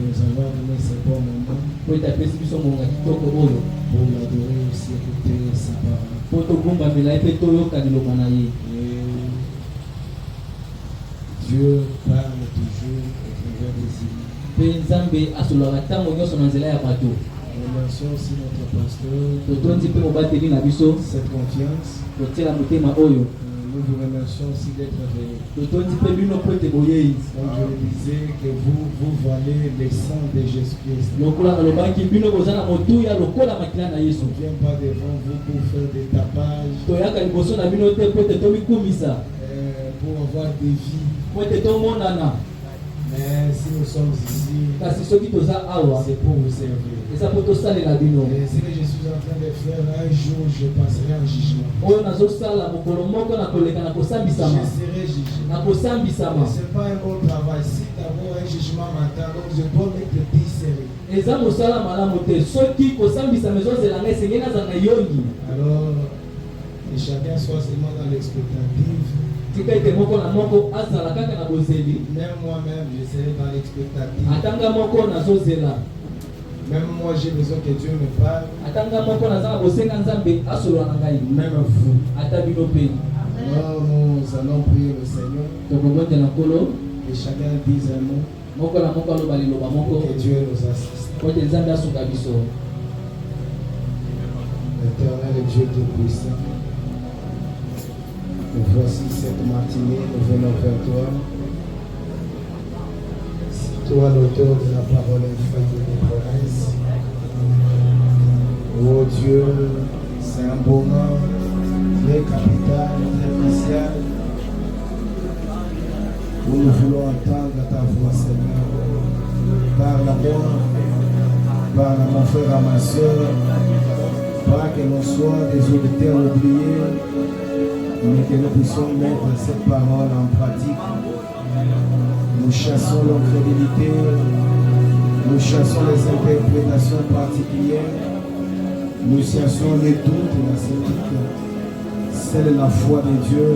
nous avoir donné ce bon moment pour l'adorer aussi, écouter sa parole. Et Dieu parle toujours au travers des îles. Remercions aussi notre pasteur cette confiance. Nous vous remercions aussi d'être venus. Comme je le disais, que vous valez le sang de Jésus-Christ. On ne vient pas devant vous pour faire des tapages, pour avoir des vies. Mais si nous sommes ici, c'est pour vous servir. Et ce que je suis en train de faire, un jour je passerai en jugement. Je serai jugé. Mais ce n'est pas un bon travail. Si d'abord un jugement m'attend, donc je dois mettre le pied serré. Alors, que chacun soit seulement dans l'expectative. Même moi-même, je serai dans l'expectative. Même moi, j'ai besoin que Dieu me parle. Même vous. Alors, nous allons prier le Seigneur. Et chacun dise un mot. Que Dieu nous assiste. L'éternel Dieu Tout-Puissant, voici cette matinée, nous venons vers toi. C'est toi l'auteur de la parole infime des promesses. Oh Dieu, c'est un moment très capital, très crucial, où nous voulons entendre ta voix, Seigneur. Parle-moi, parle à mon frère, à ma soeur, pas que l'on soit des auditeurs oubliés, mais que nous puissions mettre cette parole en pratique. Nous chassons l'incrédulité, nous chassons les interprétations particulières, nous chassons les doutes et la sceptique. Seule la foi de Dieu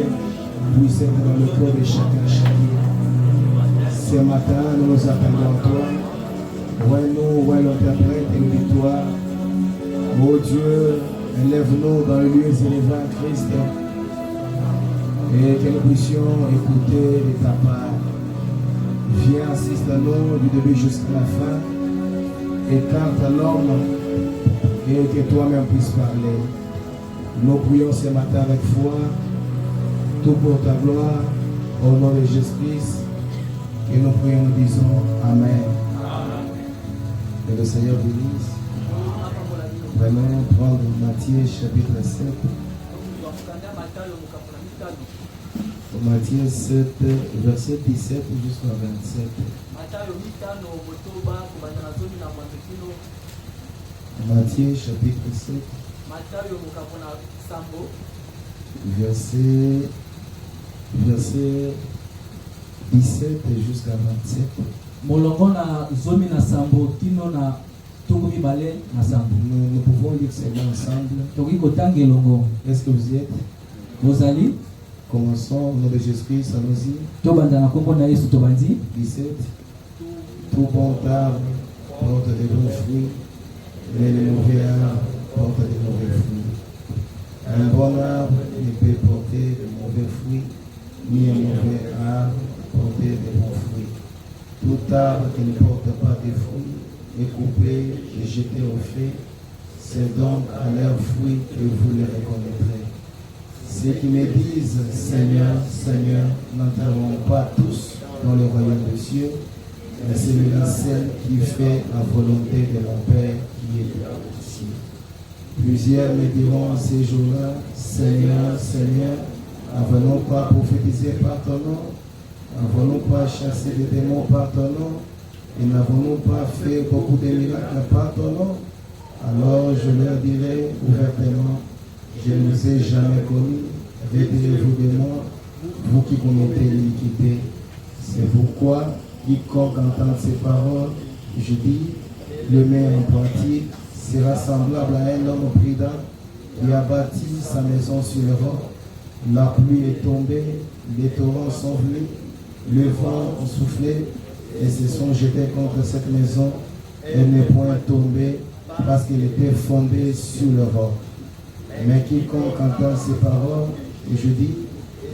puisse être dans le cœur de chacun. Ce matin, nous nous appelons à toi. Ouais-nous, ouais l'interprète et le victoire. Oh Dieu, élève-nous dans les lieux élevés à Christ. Et que nous puissions écouter de ta part. Viens, assiste-nous du début jusqu'à la fin. Écarte l'homme et que toi-même puisses parler. Nous prions ce matin avec foi, tout pour ta gloire, au nom de Jésus-Christ. Et nous prions, nous disons Amen. Que le Seigneur bénisse. Vraiment prendre Matthieu chapitre 7. Matthieu 7, verset 17 jusqu'à 27. Matthieu chapitre 7, verset 17 jusqu'à 27. Molongo na zomi na sambo kino na toko mibale na sambo. Nous pouvons lire cela ensemble. Toki kotange longo. Est-ce que vous y êtes? Vosali. Commençons au nom de Jésus-Christ, allons-y. Tobanda na kombo na Yesu tobandi. 17. Tout bon arbre porte de bons fruits, mais le mauvais arbre porte de mauvais fruits. Un bon arbre ne peut porter de mauvais fruits, ni un mauvais arbre porter de bons fruits. Tout arbre qui ne porte pas de fruits est coupé et jeté au feu. C'est donc à leurs fruits que vous les reconnaîtrez. Ceux qui me disent Seigneur, Seigneur, n'entreront pas tous dans le royaume des cieux, mais celui-là seul qui fait la volonté de mon Père qui est dans les cieux. Plusieurs me diront ces jours-là, Seigneur, Seigneur, n'avons-nous pas prophétisé par ton nom? N'avons-nous pas chassé des démons par ton nom? Et n'avons-nous pas fait beaucoup de miracles par ton nom? Alors je leur dirai ouvertement, je ne vous ai jamais connu, retirez-vous de moi, vous qui commettez l'iniquité. C'est pourquoi, quiconque entend ces paroles, je dis, le met en pratique, sera semblable à un homme prudent qui a bâti sa maison sur le roc. La pluie est tombée, les torrents sont venus, le vent a soufflé et se sont jetés contre cette maison. Elle n'est point tombée parce qu'elle était fondée sur le roc. Mais quiconque entend ces paroles, et je dis,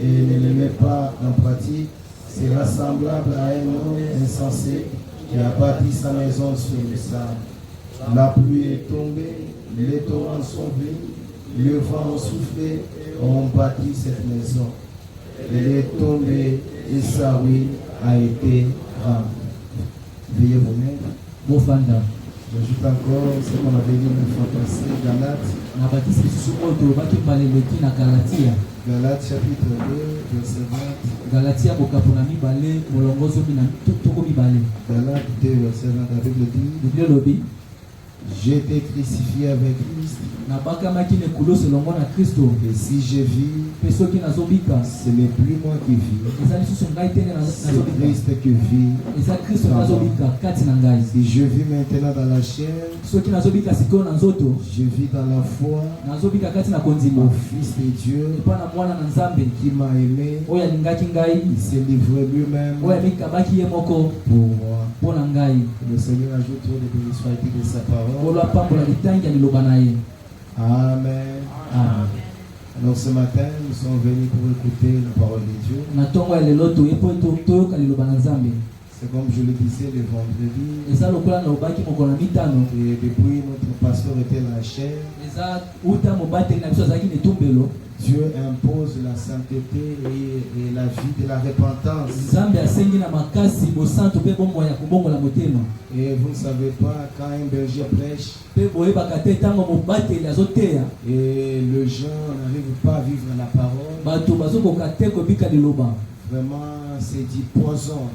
et ne les met pas en pratique, sera semblable à un homme insensé qui a bâti sa maison sur le sable. La pluie est tombée, les torrents sont venus, le vent a soufflé, ont bâti cette maison. Elle est tombée et sa ruine a été grande. Veuillez vous mettre. Bofanda. J'ajoute encore ce qu'on avait dit une fois passé, Galates. Nabatisi lisusu oyo tolobaki baleleki na Galatia. Galates chapitre 2, verset 20. Galatia bokapo na mibale molongo zomi na toko mibale. Galates 2, verset 20, la Bible dit, Biblia lobi j'ai été crucifié avec Christ. nabakamaki na ekulo selongo na Kristo. Et si je vis, Mpe soki nazobika ce n'est plus moi qui vis, eza lisusu ngai te nde c'est nazobika, Christ qui vit. eza Kristo nazobika kati na ngai. Si je vis maintenant dans la chair, Soki nazobika sikoyo na nzoto, je vis dans la foi nazobika kati na kondima au Fils de Dieu epa na mwana na Nzambe qui m'a aimé. oyo alingaki ngai, Il s'est livré lui-même oyo amikabaki ye moko pour moi. mpo na ngai. Le Seigneur ajoute trop de bénédictions de sa parole. Nkolo apambola litangi ya liloba na ye. Amen. Amen. Alors ce matin, nous sommes venus pour écouter la parole de Dieu. Na ntongo ya lelo toye mpo toyoka liloba na Nzambe. C'est comme je le disais le vendredi. Eza lokola nalobaki mokolo na mitano, Et depuis notre pasteur était la chair, eza uta mobateli na biso azalaki na etumbelo. Dieu impose la sainteté et la vie de la repentance. Nzambe asengi na makasi bosantu mpe bomoi ya kobongola motema. Et vous ne savez pas, quand un berger prêche Mpe boyebaka te ntango mobateli azoteya, et les gens n'arrivent pas à vivre la parole, bato bazokoka te kobika liloba, vraiment c'est du poison.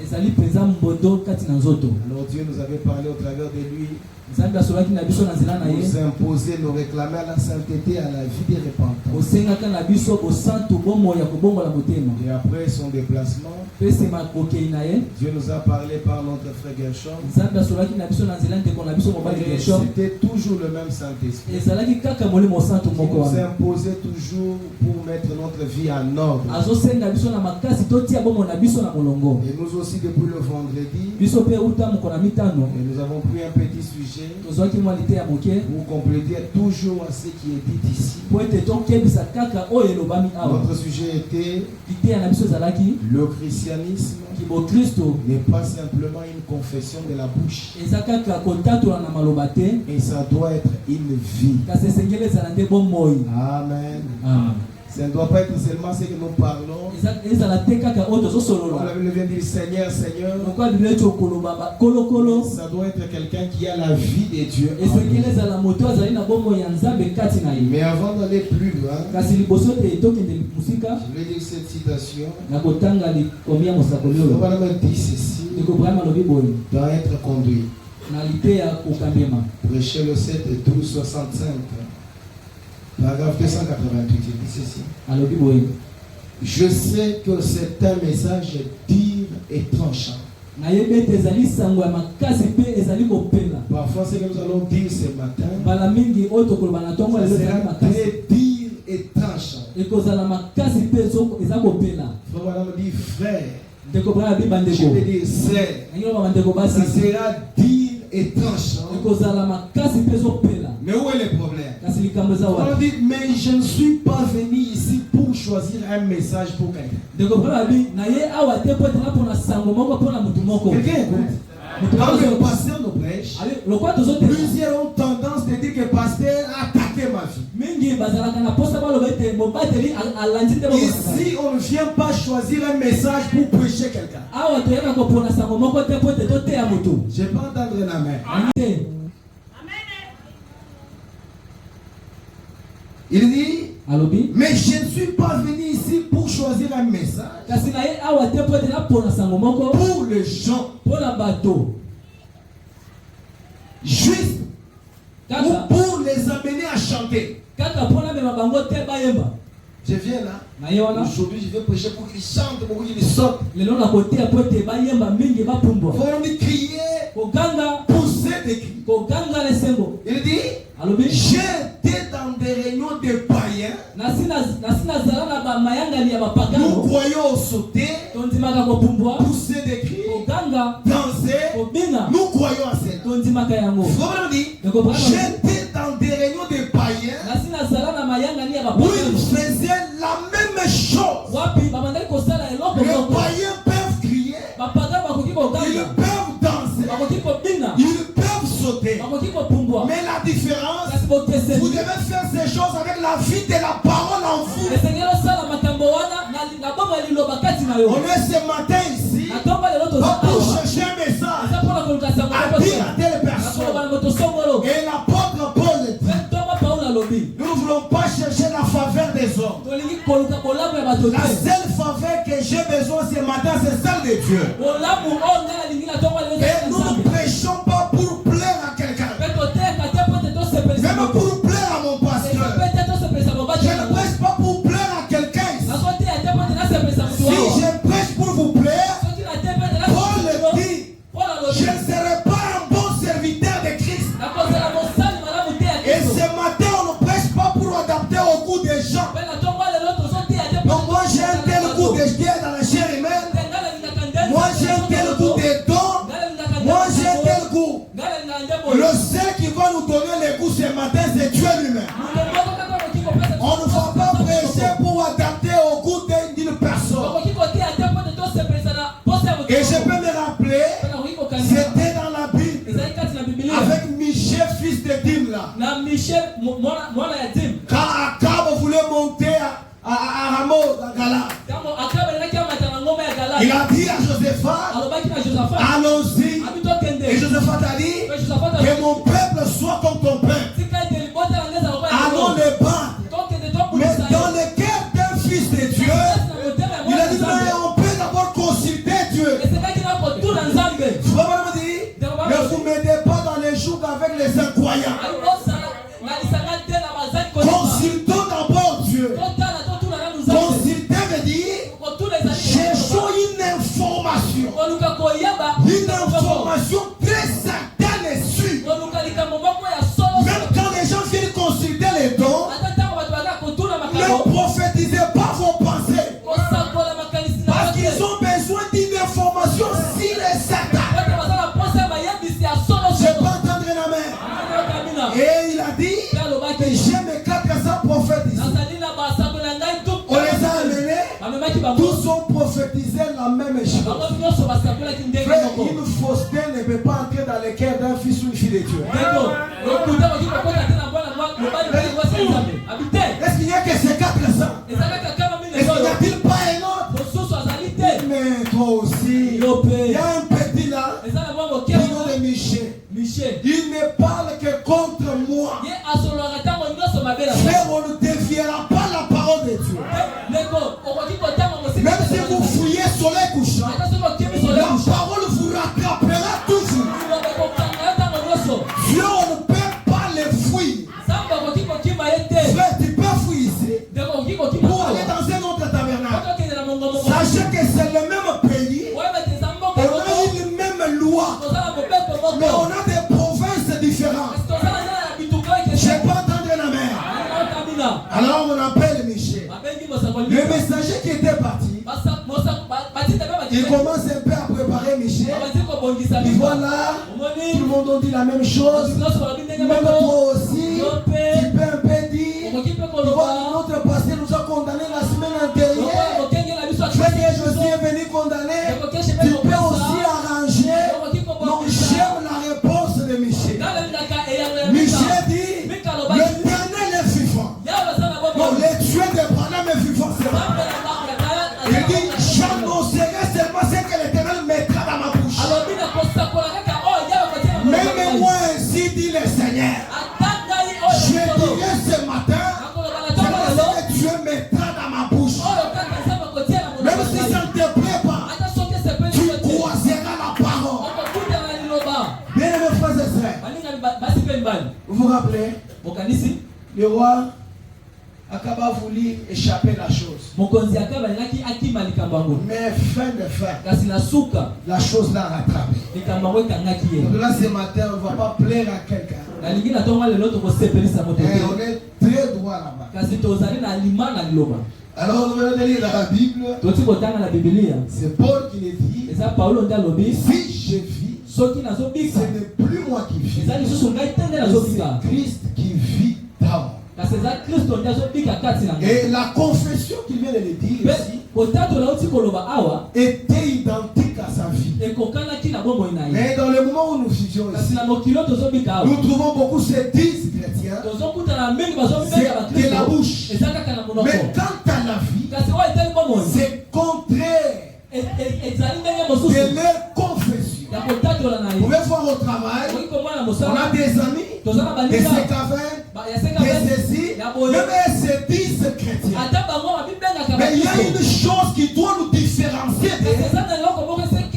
ezali mpenza mbondo kati na nzoto. Alors Dieu nous avait parlé au travers de lui, Nzambe asolaki na biso na nzela na ye, nous imposer, nous réclamer à la sainteté, à la vie de repentance. osengaka na biso bosantu bomoi ya kobongola motema. Et après son déplacement, Mpe nsima bokei na ye, Dieu nous a parlé par notre frère Gershon. Nzambe asolaki na biso na nzela ndeko na biso mobali Et Gershom. c'était toujours le même Saint-Esprit. Ezalaki kaka molimo santu Qui moko nous wana. imposait toujours pour mettre notre vie en ordre. Azosenga biso na makasi totia bomoi na biso na molongo. Et nous aussi depuis le vendredi, Biso mpe uta moko na mitano, et nous avons pris un petit sujet tozwaki mwa lite ya moke pour compléter toujours à ce qui est dit ici. po ete tokebisa kaka oyo elobami awa. Notre sujet était Lite ya na biso ezalaki le christianisme kibokristo n'est pas simplement une confession de la bouche, eza kaka kotatola na maloba te, et ça doit être une vie. kasi esengeli ezala nde bomoi. Amen. Amen. Ça ne doit pas être seulement ce que nous parlons. Ezala te kaka oyo Comme tozosolola. la Bible vient de dire Seigneur, Seigneur. Lokola biblia eti okoloba bakolokolo, Ça doit être quelqu'un qui a la vie de Dieu. en esengeli lui. ezala moto azali na bomoi ya Nzambe kati na ye. Mais avant d'aller plus loin, Kasi liboso te tokende musika je vais lire cette citation. na kotanga likombi ya mosakoli On oyo. va me dire ceci, Ndeko Brahima alobi boye doit être conduit. na lite ya kokambema. Prêcher le 7 et 12, 65. Paragraphe 288, il dit ceci. Alobi boye Je sais que c'est un message dur et tranchant. nayebi ete ezali sango ya makasi mpe ezali kopela. Parfois, ce que nous allons dire ce matin, Mbala mingi oyo tokoloba na ntongo ça lelo ezali sera makasi, très dur et tranchant. ekozala makasi mpe eza kopela. Frère, voilà, on dit frère. Ndeko Brahima abi Je bandeko vais dire sœur. nangi loba bandeko Ça basi, sera dur et tranchant. ekozala makasi mpe ezopela. Mais où est le problème? Kasi likambo eza On wapi? dit, mais je ne suis pas venu ici pour choisir un message pour quelqu'un. Ndeko Brahima abi na ye awa te po ete na mpona sango moko mpona mutu moko. Quelqu'un écoute. Mutu Quand moko le azo- pasteur nous prêche, Abi, lokola tozoteka plusieurs ont tendance de dire que le pasteur a attaqué ma vie. mingi bazalaka na posa baloba ete mobateli alandi nde bokosaka. Ici, on ne vient pas choisir un message pour prêcher quelqu'un. Awa toyaka kopona sango moko te po ete toteya motu. Je vais pas entendre la main. Nangi te. Il dit, Alobi mais je ne suis pas venu ici pour choisir un message kasi na ye awa te po ete napona sango moko pour les gens mpona bato juste ou kaka pour les amener à chanter. kaka mpona mema bango te bayemba. Je viens là. Na ye wana Aujourd'hui, je vais prêcher pour qu'ils chantent, pour qu'ils sortent. lelo na koteya po ete bayemba mingi bapumbwa Il faut nous crier, koganga pousser des cris. koganga lesengo. Il dit, Alobi j'étais dans des réunions de païens. nasi nazala na bamayangani ya Nous bapagano croyons sauter, tondimaka kopumbwa pousser des cris. koganga j'étais dans des réunions de païens où ils faisaient la même chose. Les païens peuvent crier, ils peuvent danser, ils peuvent sauter. Mais la différence, vous devez faire ces choses avec la vie de la parole en vous. On est ce matin ici, pas pour chercher un message, à dire à telle personne. Et l'apôtre Paul dit, nous ne voulons pas chercher la faveur des hommes. La seule faveur que j'ai besoin ce matin, c'est celle de Dieu. Et nous ne prêchons pas pour plaire à quelqu'un, même pour plaire à mon pasteur. Je ne prêche pas pour plaire à quelqu'un. Si je prêche pour vous plaire, Paul dit, je ne serai pas un bon serviteur de Christ. Et ce matin, on ne prêche pas pour adapter au goût des gens. Donc moi j'ai un tel goût de chair dans la chair humaine. Moi j'ai un tel goût de dons. Moi j'ai un tel goût. Le seul qui va nous donner les goûts ce matin, c'est Dieu lui-même. On ne va pas prêcher pour adapter au goût d'une personne. Et je peux me rappeler, c'était dans la Bible, avec Michel, fils de Dimla. Quand Akab voulait monter à Ramoth, à Galat, il a dit à Josaphat, allons-y. Et Josaphat a dit, que mon peuple soit comme ton peuple. Allons les battre. Mais dans le cœur d'un fils de Dieu, il a dit, mais on peut d'abord consulter Dieu. Vous voyez me dire, ne vous mettez pas dans les jours avec les incroyants. Consultons d'abord Dieu. Consulter veut dire, cherchons une information. Une information très certaine et sûre. Même quand les gens viennent consulter les dons, ne prophétisez pas vos pensées. Parce qu'ils ont besoin d'une information sûre et certaine. Je peux entendre la main. Et il a dit que j'ai mes 400 prophètes ici. On les a amenés. Tous ont prophétisé la même chose. Frère, une fausseté ne peut pas entrer dans le cœur d'un fils ou une fille de Dieu. Est-ce qu'il n'y a que ces 400? Est-ce qu'il n'y a-t-il pas un autre? Mais toi aussi, il y a un petit là, qui nom de Michel. Il ne parle que contre moi. Frère, on ne déviera pas la parole de Dieu. Même si vous fouillez soleil couchant, la parole vous rattrapera toujours. Dieu, on ne peut pas les fouiller. Frère, tu peux fouiller ici pour aller dans un autre tabernacle. Sachez que c'est le même pays. On a une même loi. Mais on a des provinces différentes. Je n'ai pas entendu la mer. Alors on appelle Michel. Le messager qui était parti, il commence un peu à préparer Michel. Et voilà, tout le monde a dit la même chose. Même toi aussi, tu peux un peu dire. Voilà, notre pasteur nous a condamnés la semaine antérieure. Tu sais que je suis venu condamner. Tu peux aussi arranger. Donc j'aime la réponse de Michel. Michel dit, l'Éternel est vivant. Donc les dieux de Branham est vivant, c'est vrai. Il dit, j'annoncerai seulement ce que l'Éternel mettra dans ma bouche. Même moi ainsi dit le Seigneur. Je dirai ce matin, ce que Dieu mettra dans ma bouche. Même si ça ne te plaît pas, tu croiseras la parole. Bien aimés frères et sœurs, vous vous rappelez, le roi Akab a voulu échapper la chose. Mais fin de fin, la chose l'a rattrapé. Donc là ce matin, on ne va pas plaire à quelqu'un. On est très droit là-bas. Alors nous venons de lire dans la Bible. C'est Paul qui le dit. Si je vis, soki nazobika ce n'est plus moi qui vis, ezali lisusu ngai te nde nazobika c'est Christ qui vit dans moi. kasi eza kristo nde azobika kati na ngai. Et la confession qu'il vient de le dire ici kotatola uti koloba awa était identique à sa vie. ekokanaki na bomoi na ye. Mais dans le moment où nous vivions kasi ici, na mokilo tozobika awa nous trouvons beaucoup ces 10 chrétiens. tozokutana mingi bazomibeka C'est de la bouche. eza kaka na monoko. Mais quant à la vie, kasi oyo etali bomoi c'est contraire ezali ndenge de mosusu leur confession. ya kotatola na Vous ye. pouvez voir au travail, okoki komona on mosala a des amis, toza na des baninga sécavins, ya seka des ceci, ya boye même ces 10 chrétiens. ata bango babibengaka Mais il y a bakristo. une chose qui doit nous différencier kasi d'eux. eza na eloko moko esengeli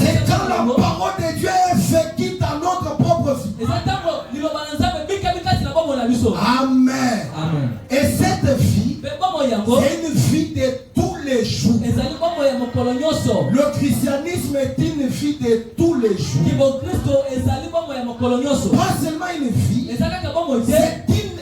C'est quand la parole de Dieu est vécue dans notre propre vie. eza ntango liloba na nzambe bikabi kati na bomoi na biso. Amen. Amen. Et cette vie, mpe bomoi yango c'est une vie de tous les jours. ezali bomoi ya mokolo nyonso. Le christianisme est une vie de tous les jours. kibokristo ezali bomoi ya mokolo nyonso. Pas seulement une vie, eza kaka bomoi te c'est une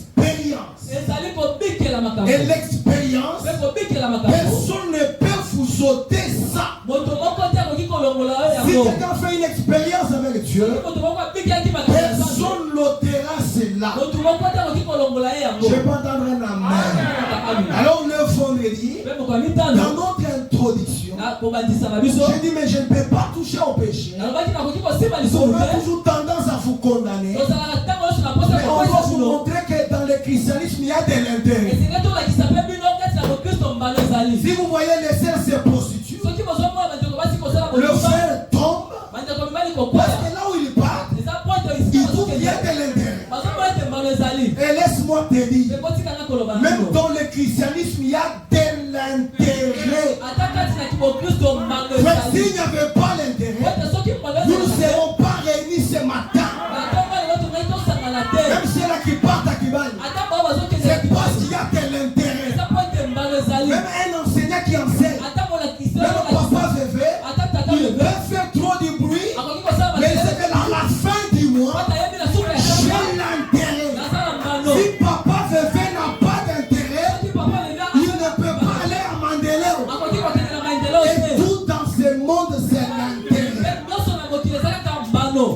expérience. ezali kobikela makambo. Et l'expérience, mpe kobikela makambo personne ne peut vous ôter ça. moto moko te akoki kolongola oyo Si yango. quelqu'un fait une expérience avec Dieu, moto moko abikelaki makambo ya nzambe. personne n'ôtera cela. moto moko te akoki kolongola ye yango. Je peux entendre un amen. Alors le vendredi, mpe moko ya dans mitano notre introduction, na kobandisa na biso j'ai dit mais je ne peux pas toucher au péché. nalobaki nakoki kosimba On lisumu a te. toujours tendance à vous condamner. tozalaka ntango nyonso na posa Mais on kokwesa va vous bino. montrer que dans le christianisme, il y a de l'intérêt. esenge tolakisa mpe bino kati na bokristo mbano ezali. Si vous voyez les sœurs se prostituent, soki bozomona bandeko basi kosala le botuba frère tombe, bandeko mibali parce kokwela que là où il part, eza pointe il trouve qu'il y a de l'intérêt. bazomona ete mbano ezali. Et laisse-moi te dire, mpe kotikanga koloba même nano dans le christianisme, il y a de l'intérêt. ata kati na kibokristo mbano Mais ezali. s'il n'y avait pas l'intérêt, ete soki mbano nous ne ezali te serons pas réunis ce matin. batonga lelo tongai tosangana te. Même ceux-là qui partent à Kibali, ata bao bazokende c'est parce qu'il y a de l'intérêt. eza pointe mbano ezali. Même un enseignant qui enseigne, ata molakisi même papa Vévé, ata tata il bebe peut faire trop de bruit, akoki kosala mais makelele. c'est que à la fin du mois, Wata yebi na suka ya j'ai shamba l'intérêt. nasala mbano. Si papa Vévé n'a pas d'intérêt, soki papa lelo il ne peut pas aller à Mandeleo. akoki kokende na maendeleo Et te. tout dans ce monde, c'est l'intérêt. Mpe nyonso na mokili eza kaka mbano.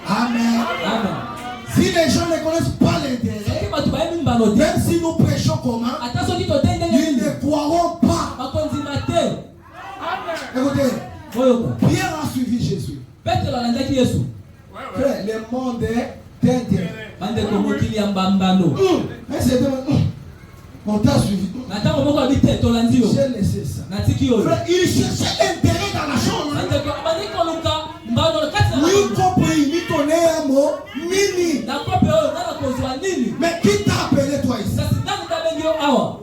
Amen. Amen. Si les gens ne connaissent pas l'intérêt, soki bato bayebi mbano te même si nous prêchons comment, ata soki totei ndenge ils nini ne croiront pas. bakondima te. Écoutez, oyoka Pierre a suivi Jésus. petelo alandaki yesu. Frère, le monde est intérêt. bandeko mokili ya mbambano Mais c'était on t'a suivi. na ntango moko abi te tolandi yo J'ai laissé ça. natiki oyo. Frère, il cherchait l'intérêt dans la chose. bandeko abandi koluka mbano kati na Ni makambo. compris, ni donné un mot, ni. na kope oyo nana kozwa nini. Mais qui t'a appelé toi ici? kasi nani tabengi yo awa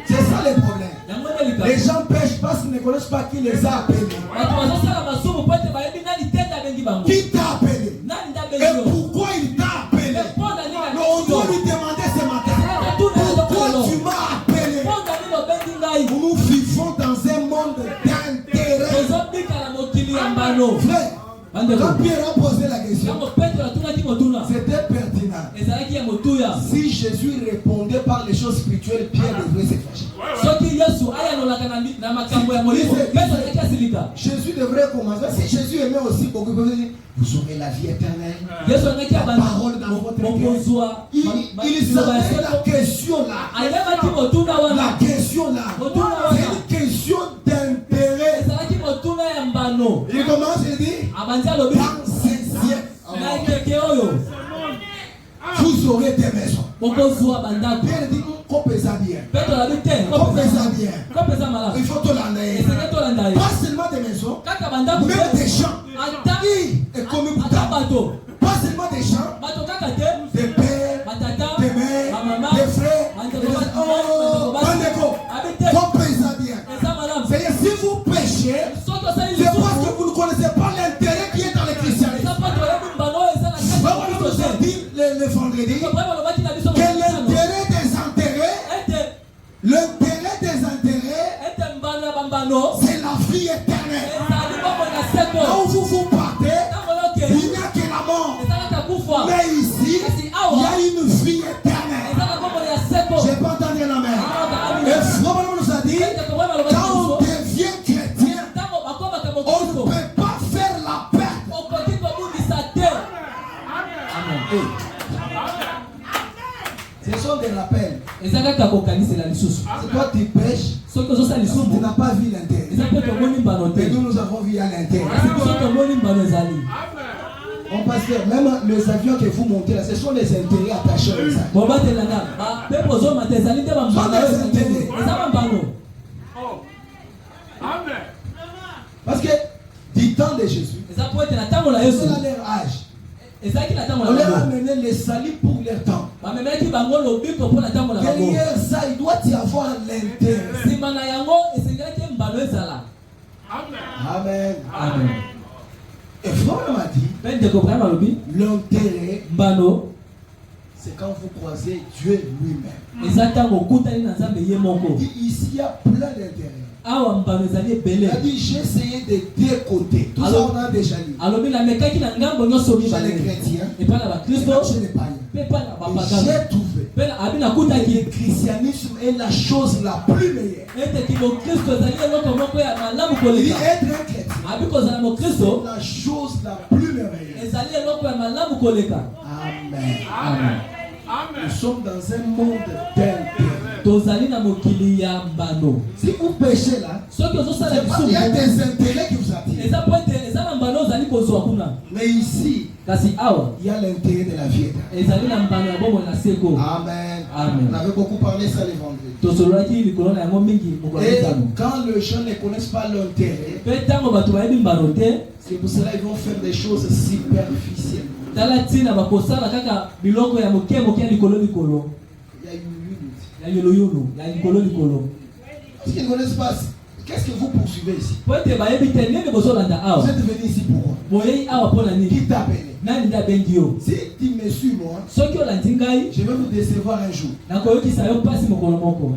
C'est ça le problème. yango nde likambo. Les gens pêchent parce qu'ils ne connaissent pas qui les a appelés. bato bazosala masumu po ete bayebi nani te ndabengi bango. Qui t'a appelé? nani Et ndabengi yo. pourquoi il t'a appelé? mpo na nini Mais on abengi yo. doit lui demander ce matin. Pourquoi tu m'as appelé? mpo na nini obengi ngai. Nous vivons dans un monde d'intérêt. tozobika na mokili ya mbano. Frère, bandeko quand Pierre a posé la question, ntango petelo atunaki motuna c'était pertinent. ezalaki ya motuya. Si Jésus répondait par les choses spirituelles, Pierre devrait se fâcher. soki yesu ayanolaka na makambo ya molimo petelo azalaki asilika. Jésus devrait commencer. Si Jésus aimait aussi beaucoup, il peut dire, vous aurez la vie éternelle. yesu alingaki Parole dans votre cœur. mokozwa Il savait la question là. ayebaki motuna wana. La question là. C'est une question d'intérêt. ezalaki motuna ya mbano. Il commence et dit, abandi alobi dans ces siècles, na ekeke oyo vous aurez des maisons. bokozwa bandako. Pierre dit, copez-ça bien. petelo abi te Copez-ça bien. kopesa malamu. Il faut te l'enlever. esenge tolanda ye Pas seulement des maisons, kaka bandako même te des champs. ata Et comme ata bato pas seulement des champs, bato kaka te des pères, batata des mères, bamama des frères. Oh, Bandeko, abi te comprenez-ça bien. eza malamu. C'est-à-dire, si vous péchez, soki osali c'est parce lisusu que vous ne connaissez pas l'intérêt qui est dans le christianisme. eza mpo toyebi mbano oyo eza na kati Bah, ya on kristo nous a te. dit le vendredi Ndipo Bwana alobaki na biso que mokutano l'intérêt des intérêts, ete l'intérêt des intérêts, ete mbano ya bambano c'est la vie éternelle. ezali bongo na seko. Quand vous Ce sont des rappels. ezaka kokanisa la lisusu C'est toi qui pêches. soki ozosa Tu lisumu n'as pas vu l'intérêt. ezaka tomoni mbano te Mais nous avons vu à l'intérêt. soki tomoni mbano ezali Mon pasteur, même les avions que vous montez là, ce sont les intérêts attachés aux avions. bobatelanga mpe bozomata ezali nde bambano eza bambano Parce que du temps de Jésus, eza po ete na ntango na yesu c'est à leur âge. ezalaki na ntango On na leur a bango mené les salis pour leur temps. bamemaki bango lobiko mpo na ntango na bango Derrière ça, il doit y avoir l'intérêt. nsima na yango esengelaki mbano ezala Amen. amen Et Frère m'a dit, mpe ndeko brahim alobi l'intérêt, mbano c'est quand vous croisez Dieu lui-même. eza ntango okutani na nzambe ye moko Il dit, ici, il y a plein d'intérêts. awa mbano ezali Il ebele a dit, j'ai essayé de deux côtés. Tout ça, Alors, on a déjà lu. alobi namekaki na ngambo nyonso Chez les mibale chrétiens, epai na et bakristo même chez les païens. mpe epai na Et bapagano j'ai trouvé mpe abi que nakutaki le christianisme est la chose la plus meilleure. ete kibokristo ezali eloko moko ya malamu Il dit, koleka être un chrétien, abi kozala mokristo c'est la chose la plus merveilleuse. ezali eloko ya malamu koleka Amen. amen Nous sommes dans un monde d'intérêt. tozali na mokili ya mbano Si vous péchez là, soki ozosala il y a lisumu des intérêts qui vous attirent. eza po ete eza na mbano ozali kozwa kuna Mais ici, kasi awa il y a l'intérêt de la vie éternelle. ezali na mbano ya bomoi na seko Amen. Amen. On avait beaucoup parlé ça les vendredis. tosololaki likolo na yango mingi mokolo Et mitano quand les gens ne connaissent pas l'intérêt, mpe ntango bato bayebi mbano te c'est pour cela qu'ils vont faire des choses superficielles. tala ntina bakosala kaka biloko ya moke moke ya likolo likolo Il y a une minute. ya yuluyulu ya likolo likolo Parce qu'ils ne connaissent pas, qu'est-ce que vous poursuivez ici? po ete bayebi te nini bozolanda Vous awa êtes venu ici pourquoi? boyei awa mpo na Qui nini t'a appelé? nani nde abengi yo Si tu me suis moi, soki olandi ngai je vais vous décevoir un jour. nakoyokisa yo mpasi mokolo moko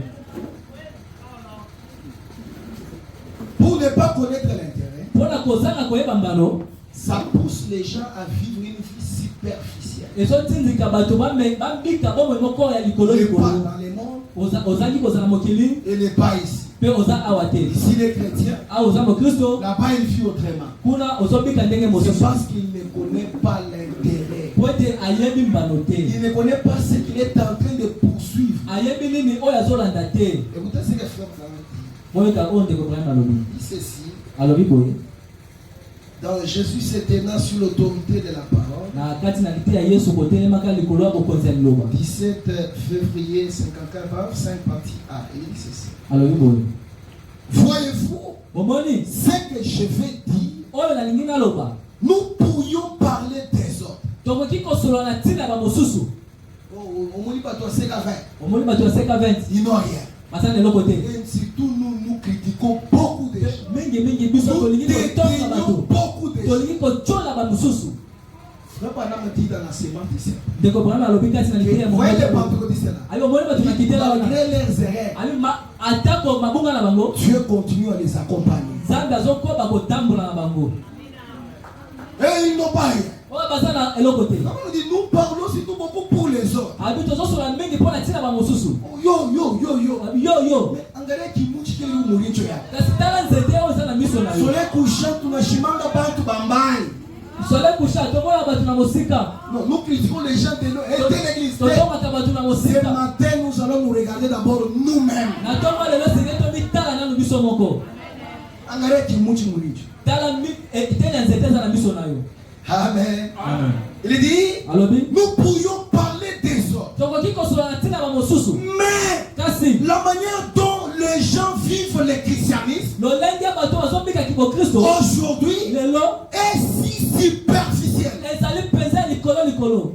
Pour ne pas connaître l'intérêt, mpo na kozanga koyeba mbano ça pousse les gens à vivre une vie superficielle. ezotindika bato bambika bomoi moko ya likolo Les pas likolo dans le monde ozangi kozala mokili et les pas ici. mpe oza awa te Ici les chrétiens, awa oza mokristo là-bas ils vivent autrement. kuna ozobika ndenge C'est mosusu parce qu'il ne connaît pas l'intérêt. po ete ayebi mbano te Il ne connaît pas ce qu'il est en train de poursuivre. ayebi nini oyo azolanda te Écoutez ce que frère Branham dit. moyoka oyo ndeko brahim alobi Il dit ceci. alobi boye Dans Jésus se tenant sur l'autorité de la parole, na kati na liti ya yesu kotelemaka likolo ya bokonzi ya liloba 17 février 54, 5 partie A. Il dit ceci. alobi boye Voyez-vous bomoni ce que je vais dire? oyo nalingi naloba Nous pourrions parler des autres. tokoki kosolola na ntina ya bamosusu Au moins, pas toi, c'est la 20. omoni bato ya seka 20 Ils n'ont rien. baza na eloko te Et surtout, nous critiquons beaucoup de gens. mingi biso Nous tolingi kotonga déteignons bato beaucoup de gens. tolingi kotyola bamosusu Frère Branham dit dans la sémence ici. ndeko brahim alobi kati na liti ya Voyez les moali pentecôtistes là. ali omoni bato na kitela wana Malgré leurs erreurs, ali atako mabunga na bango Dieu continue à les accompagner. nzambe azokoba kotambola na bango Et ils n'ont pas rien. oyo baza na eloko te La Bible dit, nous parlons surtout beaucoup pour les autres. abi tozosola mingi mpo na ntina bamosusu Oh, yo. abi yo Mais angalia kimuchi kile umulicho ya. kasi tala nzete oyo eza na miso na yo Sole kusha tunashimanga bantu bambai. sole kusha tokola bato na mosika Non, nous critiquons les gens de l'eau. Et l'église. tozongaka bato na Ce mosika matin, nous allons nous regarder d'abord nous-mêmes. na ntongo lelo senge tomitala nanu biso moko Angalia kimuchi mulicho. tala tele ya nzete eza na miso na yo Amen. Il dit, alobi nous pourrions parler des autres. tokoki kosolola na ntina bamosusu Mais kasi la manière dont les gens vivent le christianisme lolenge ya bato bazobika kibokristo aujourd'hui lelo est si superficiel. ezali mpenza ya likolo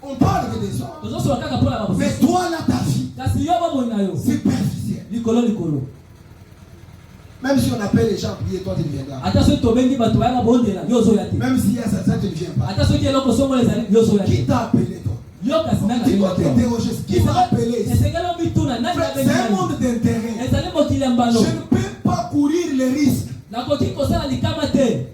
On parle des autres. tozosola kaka mpo na Mais bamosusu toi là, ta vie, kasi yo bomoi na yo superficielle. likolo Même si on appelle les gens à prier, toi tu ne viendras. ata soki tobengi bato bayaka bondela yo ozoya te Même s'il y a ça, tu ne viens pas. ata soki eloko songola ezali yo ozoya Qui te t'a appelé toi? yo kasi nanga Tu dois t'interroger. Qui t'a appelé ici? esengeli omituna nani Frère, c'est un abengi monde d'intérêt. ezali mokili ya Je mbano ne peux pas courir les risques. nakoki kosala likama te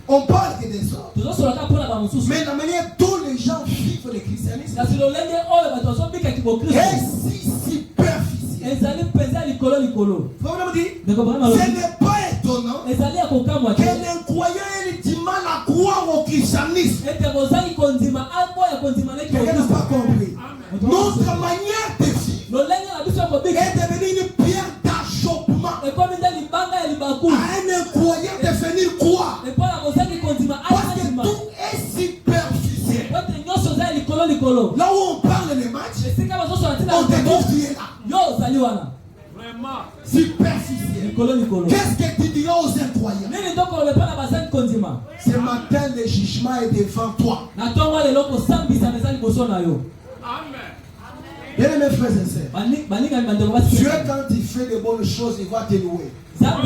On parle que des autres. tozosolaka mpo na bamosusu Mais la manière dont les gens vivent le christianisme kasi lolenge oyo bato bazobika kibokristo est si superficiel. ezali mpenza ya likolo Frère, on me dit, ndeko brahim ce alobi n'est pas étonnant ezali ya kokamwa que te l'incroyant ait du mal à croire au christianisme. ete bozali kondima aboya kondima leki Que Là où on parle les matchs, on découvre qui est là. Superficiel. Qu'est-ce que tu diras aux incroyants? Ce matin, le jugement est devant toi. Bien mes frères et sœurs, Dieu, quand il fait de bonnes choses, il va te louer. Quand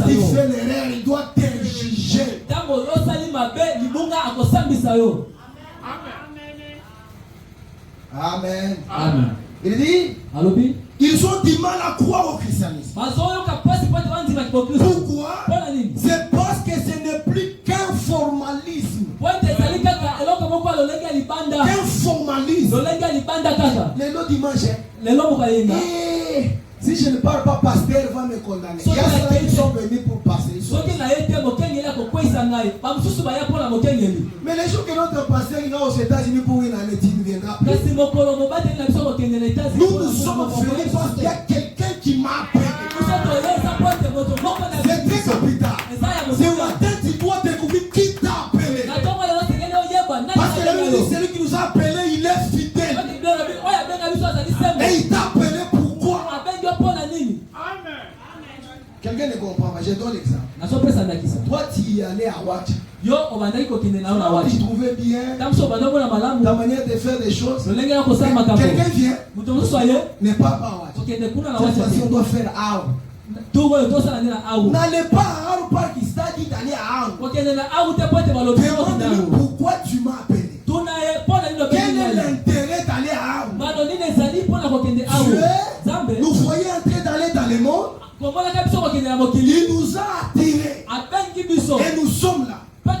il fait l'erreur, il doit te juger. Amen. Amen. Il dit, ils ont du mal à croire au christianisme. Pourquoi? C'est parce que ce n'est plus qu'un formalisme. Qu'un formalisme. Le dimanche. Si je ne parle pas, pasteur va me condamner. Il y a ceux qui sont venus pour passer. Mais les jours que notre pasteur ira aux États-Unis pour une année, il ne viendra plus. Nous sommes venus parce qu'il y a quelqu'un qui m'a appelé. C'est très capital. Ce matin, tu dois découvrir qui t'a appelé. Parce que celui qui nous a appelé, il est fidèle. Et il t'a appelé pourquoi? Quelqu'un ne comprend pas. Je donne l'exemple. Toi, tu y allais à Watch. Tu trouvais bien ta manière de faire des choses. Quelqu'un vient, n'est pas à Watch. Cette fois-ci, on doit faire Aou. N'allez pas à Aou parce qu'il t'a dit d'aller à Aou. Demande-lui pourquoi tu m'as appelé. Quel est l'intérêt d'aller à Aou? Nous voyons en train d'aller dans le monde. Il nous a attirés. Et nous sommes là. Mais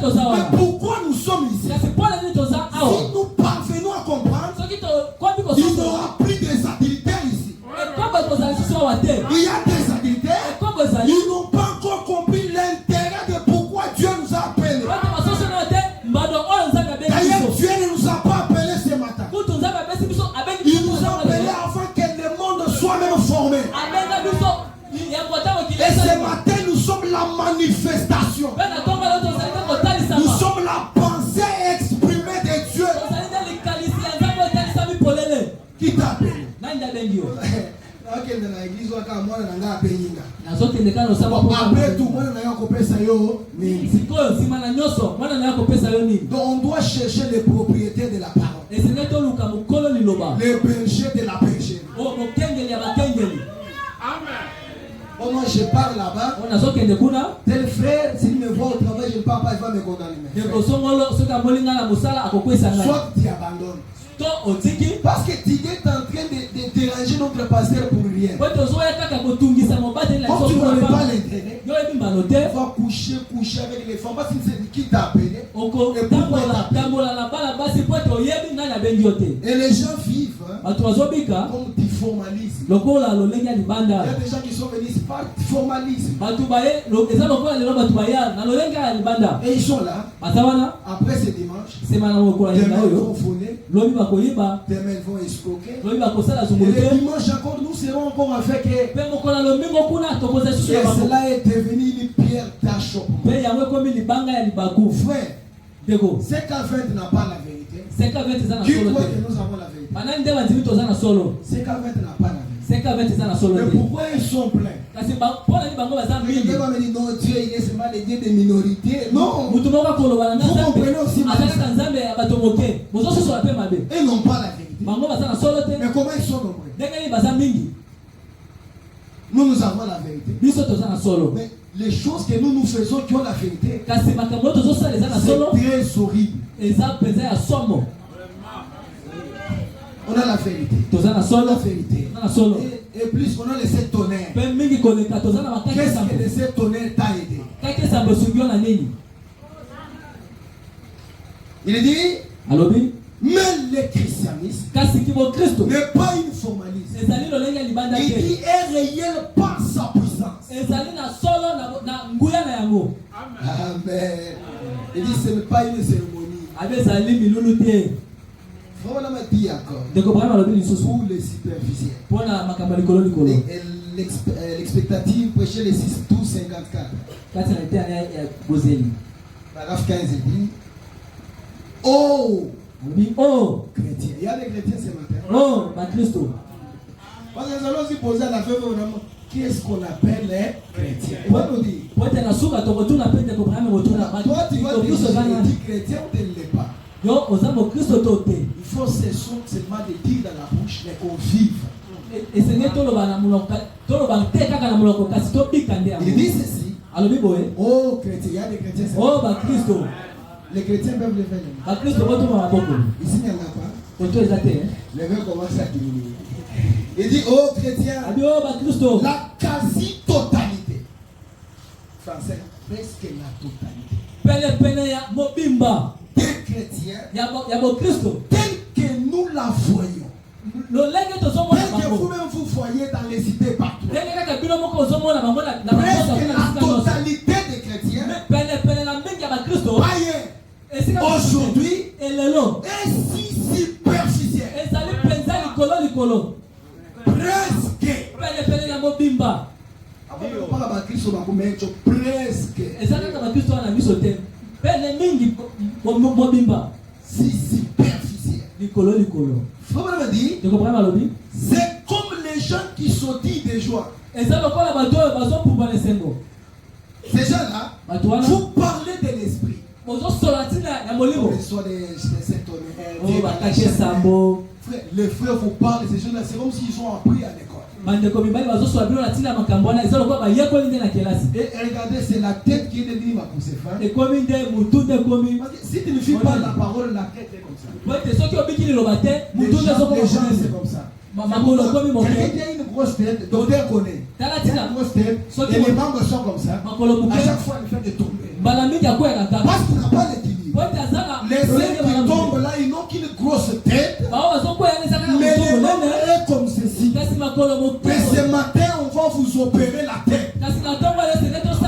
pourquoi nous sommes ici? Si nous parvenons à comprendre, il n'y aura plus de satellites ici. Il y a des satellites. Ils n'ont pas encore compris l'intérêt de pourquoi Dieu nous a appelés. D'ailleurs, Dieu ne nous a pas appelés ce matin. Il nous a appelés afin que le monde soit même formé. Et ce matin, nous sommes la manifestation. Nous sommes la pensée exprimée de Dieu. Qui t'a appelé? Après tout, donc on doit chercher les propriétés de la parole. Les bergers de la bergerie. Amen. Moi je parle là-bas. Tel frère, s'il me voit au travail, je ne parle pas, il va me condamner. Soit tu abandonnes. Parce que tu es en train de déranger notre pasteur pour rien. Comme tu ne connais pas l'intérêt, tu vas coucher avec les femmes. Parce que c'est qui t'a appelé. Et pourquoi et les gens vivent comme du formalisme. Il y a des gens qui sont venus par formalisme. Et ils sont là. Après ce dimanche, demain ils vont voler, demain ils vont escroquer. Et le dimanche encore, nous serons encore avec eux. Et cela est devenu une pierre d'achoppement. Frère, c'est qu'Avent n'a pas la vérité. Qui croit que nous avons la vérité? C'est qu'Avent n'a pas la vérité. Mais pourquoi ils sont pleins? Quelqu'un va me dire non, Dieu il est seulement le Dieu des minorités. Non, vous comprenez aussi mal. Ils n'ont pas la vérité. Mais comment ils sont nombreux? Nous avons la vérité. Mais les choses que nous faisons qui ont la vérité, c'est très horrible. On a la vérité. La vérité. Et plus on a les 7 tonnerres. Qu'est-ce que les 7 tonnerres t'a aidé? Il dit, mais le christianisme n'est pas une formalisme. Il dit est réel par sa puissance. Amen. Il dit ce n'est pas une cérémonie. Voilà ma diacre. Pour les superficiels. L'expectative prêcher les 6 tout 54. Paragraphe 15 il dit, oh Oh, chrétien. Il y a des chrétiens ce matin. oh, Bakristo. Parce que nous allons aussi poser à la fin vraiment qu'est-ce qu'on appelle les chrétiens. Et on nous dit. Toi, tu vas dire chrétien ou tu ne l'es pas. il faut seulement de dire dans la bouche, mais qu'on vive. Il dit ceci. Oh chrétien, il y a des chrétiens. Oh, Bakristo. Les chrétiens peuvent le faire. Bakristo, ici, il n'y en a pas. Les mains commencent à diminuer. Il dit, oh chrétien, la quasi-totalité. Français, presque la totalité. Des chrétiens, tels que nous la voyons. Tel que vous-même vous voyez dans les cités partout. Presque la totalité des chrétiens, païens, aujourd'hui, est si superficielle. Presque. Si superficielle. C'est comme les gens qui sautillent de joie. Ces gens-là, vous parlez de l'esprit. Les frères vous parlent, ces gens-là, c'est comme s'ils ont appris à l'école. Et regardez, c'est la tête qui est devenue ma poussée. Si tu ne fais pas la parole, la tête est comme ça. Les gens, c'est comme ça. Quelqu'un qui a une grosse tête, docteur connaît. Il a une grosse tête, et les membres sont comme ça. À chaque fois, il fait de tomber. Parce qu'il n'a pas l'équilibre. Les uns qui tombent là, ils n'ont qu'une grosse tête. Mais les membres est comme ceci. Mais ce matin, on va vous opérer la tête.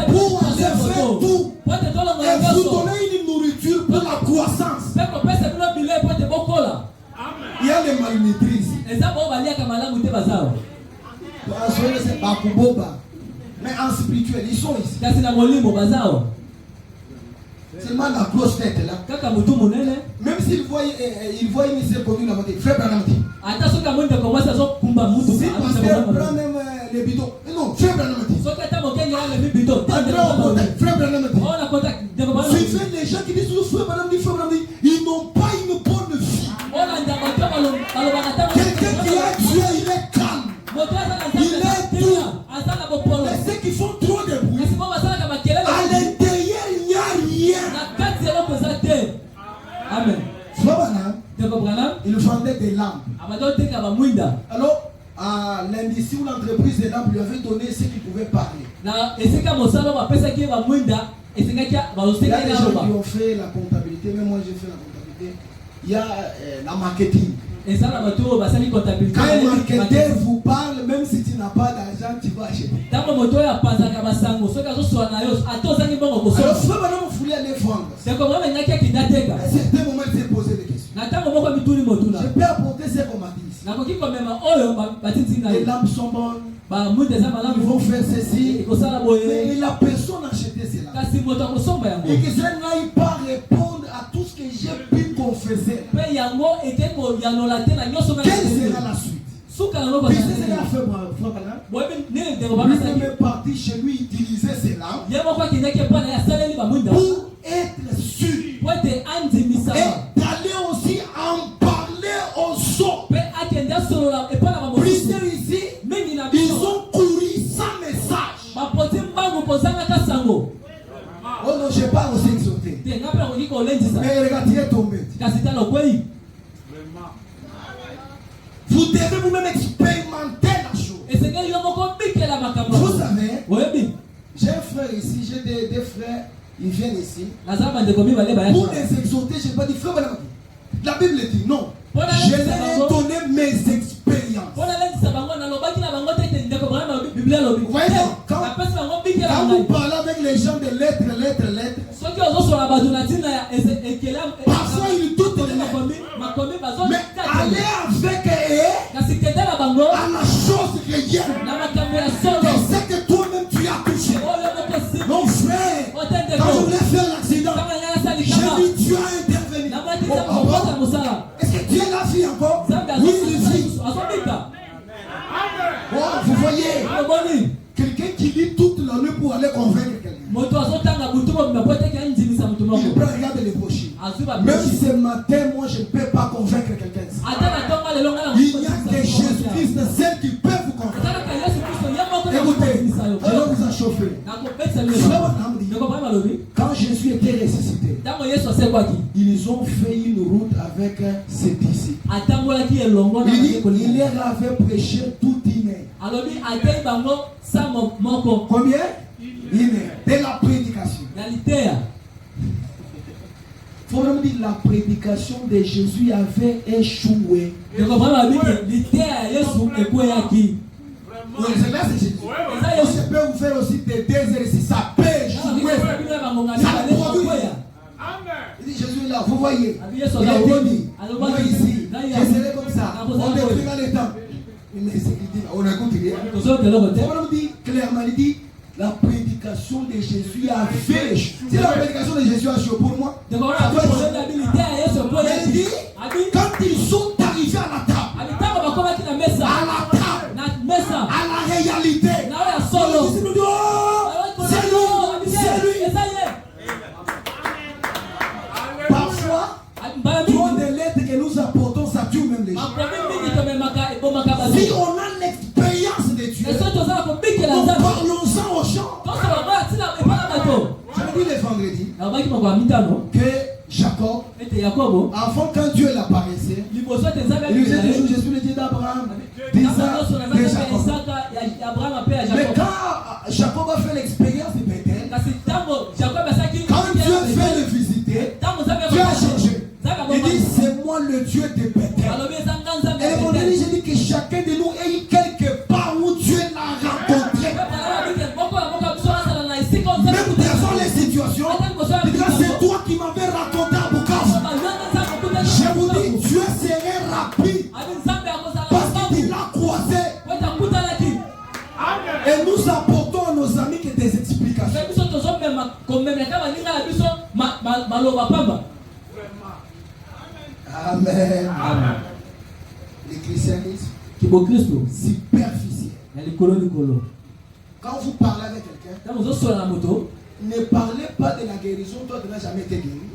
Pour aller faire tout. Et vous donner une nourriture pour la croissance. Il y a les malmaîtrises. Mais en spirituel, ils sont ici. Seulement la grosse tête là. Même s'ils voient une seule commune, ils vont dire frère Branham dit. Si pasteur prend même les bidons. Non, frère Branham dit. Frère Branham dit. Suivez les gens qui disent frère Branham dit, ils n'ont pas une bonne vie. Quelqu'un qui a Dieu, il est calme. Il est doux. Mais ceux qui font trop de bruit, à l'intérieur, il n'y a rien. Amen. Il vendait des lampes. Alors, lundi, si l'entreprise des lampes lui avait donné ce qu'il pouvait parler. Il y a des gens qui ont fait la comptabilité, même moi j'ai fait la comptabilité. Il y a la marketing. Quand un marketeur vous parle, même si tu n'as pas d'argent, tu vas acheter. Alors, frère, maintenant, vous voulez aller vendre. À certains moments, il s'est posé des questions. Je peux apporter ces commandistes. Les lampes sont bonnes. Ils vont faire ceci. Mais la personne a acheté cela. Et que cela n'aille pas répondre à tout ce que j'ai pu confesser. Quelle sera la suite? Puis c'est ce qu'il a fait, lui-même est parti chez lui utiliser ses lampes pour être sûr et d'aller aussi en parler aux autres. Plusieurs ici, ils ont couru sans message. Oh non, je n'ai pas aussi exhorté. Mais regarde, il est tombé. Vous devez vous-même expérimenter la chose. Vous savez, j'ai un frère ici, j'ai des frères, ils viennent ici. Pour les exhorter, je n'ai pas dit frère. La Bible dit non. Je leur ai donné mes expériences. Vous voyez, quand vous parlez avec les gens de lettres, parfois ils doutent de lettres. Mais allez avec eux à la chose réelle. C'est ce que toi-même tu as touché. Mon frère, quand je voulais faire l'accident, j'ai dit tu as intervenu. Est-ce que Dieu l'a fait encore? Oui, il vit. Oh, vous voyez, quelqu'un qui lit toute la nuit pour aller convaincre quelqu'un. Il peut regarder les brochures. Même ce matin, moi je ne peux pas convaincre quelqu'un. Il n'y a que Jésus-Christ seul qui peut vous convaincre. Écoutez, je vais vous en chauffer. Quand Jésus était ressuscité, ils ont fait une route avec ses disciples. Il leur avait prêché toute une heure. Combien? Une heure. De la prédication. Il faut vraiment dire la prédication de Jésus avait échoué. Oui, c'est là, c'est Jésus. Je peux vous faire aussi des exercices. Ça peut échouer. Ça produit. Il dit Jésus est là, vous voyez. Il a dit, moi ici, je serai comme ça. On détruira les temps. Mais c'est qu'il dit, on écoute rien. Il faut vraiment dire clairement, il dit, la prédication de Jésus a fait. Si la prédication de Jésus a échoué pour moi, ça doit être. Il dit, quand ils sont arrivés à la table, à la réalité, c'est lui. Parfois, trop de lettres que nous apportons, ça tue même les gens. Si on a l'expérience de Dieu, nous parlons-en aux gens. Je dis le vendredi que Jacob, avant quand Dieu l'apparaissait, il lui disait toujours je suis le Dieu d'Abraham, d'Isaac, de Jacob. Mais quand Jacob a fait l'expérience de Bethel, quand Dieu fait le visiter, Dieu a changé. Il dit c'est moi le Dieu de Bethel. Et mon ami, je dis que chacun de nous ait quelque part où Dieu l'a rencontré. Même devant les situations, c'est toi qui m'avais raconté à Bukavu. Je vous dis, Dieu serait rapide parce qu'il l'a croisé. Et nous apportons à nos amis que des explications. Amen. Amen. Le christianisme superficiel. Quand vous parlez avec quelqu'un, ne parlez pas de la guérison, toi tu n'as jamais été guéri.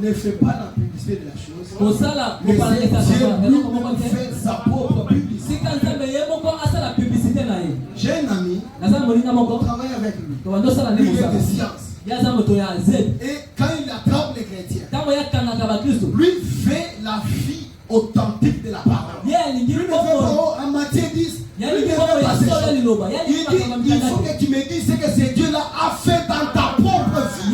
Ne fais pas la publicité de la chose. Dieu fait sa propre publicité. J'ai un ami, on travaille avec lui. Il est de science. Et quand il attrape les chrétiens, lui fait la vie authentique de la parole. Lui me fait en Matthieu 10. Il faut que tu me dises ce que ce Dieu-là a fait dans ta propre vie.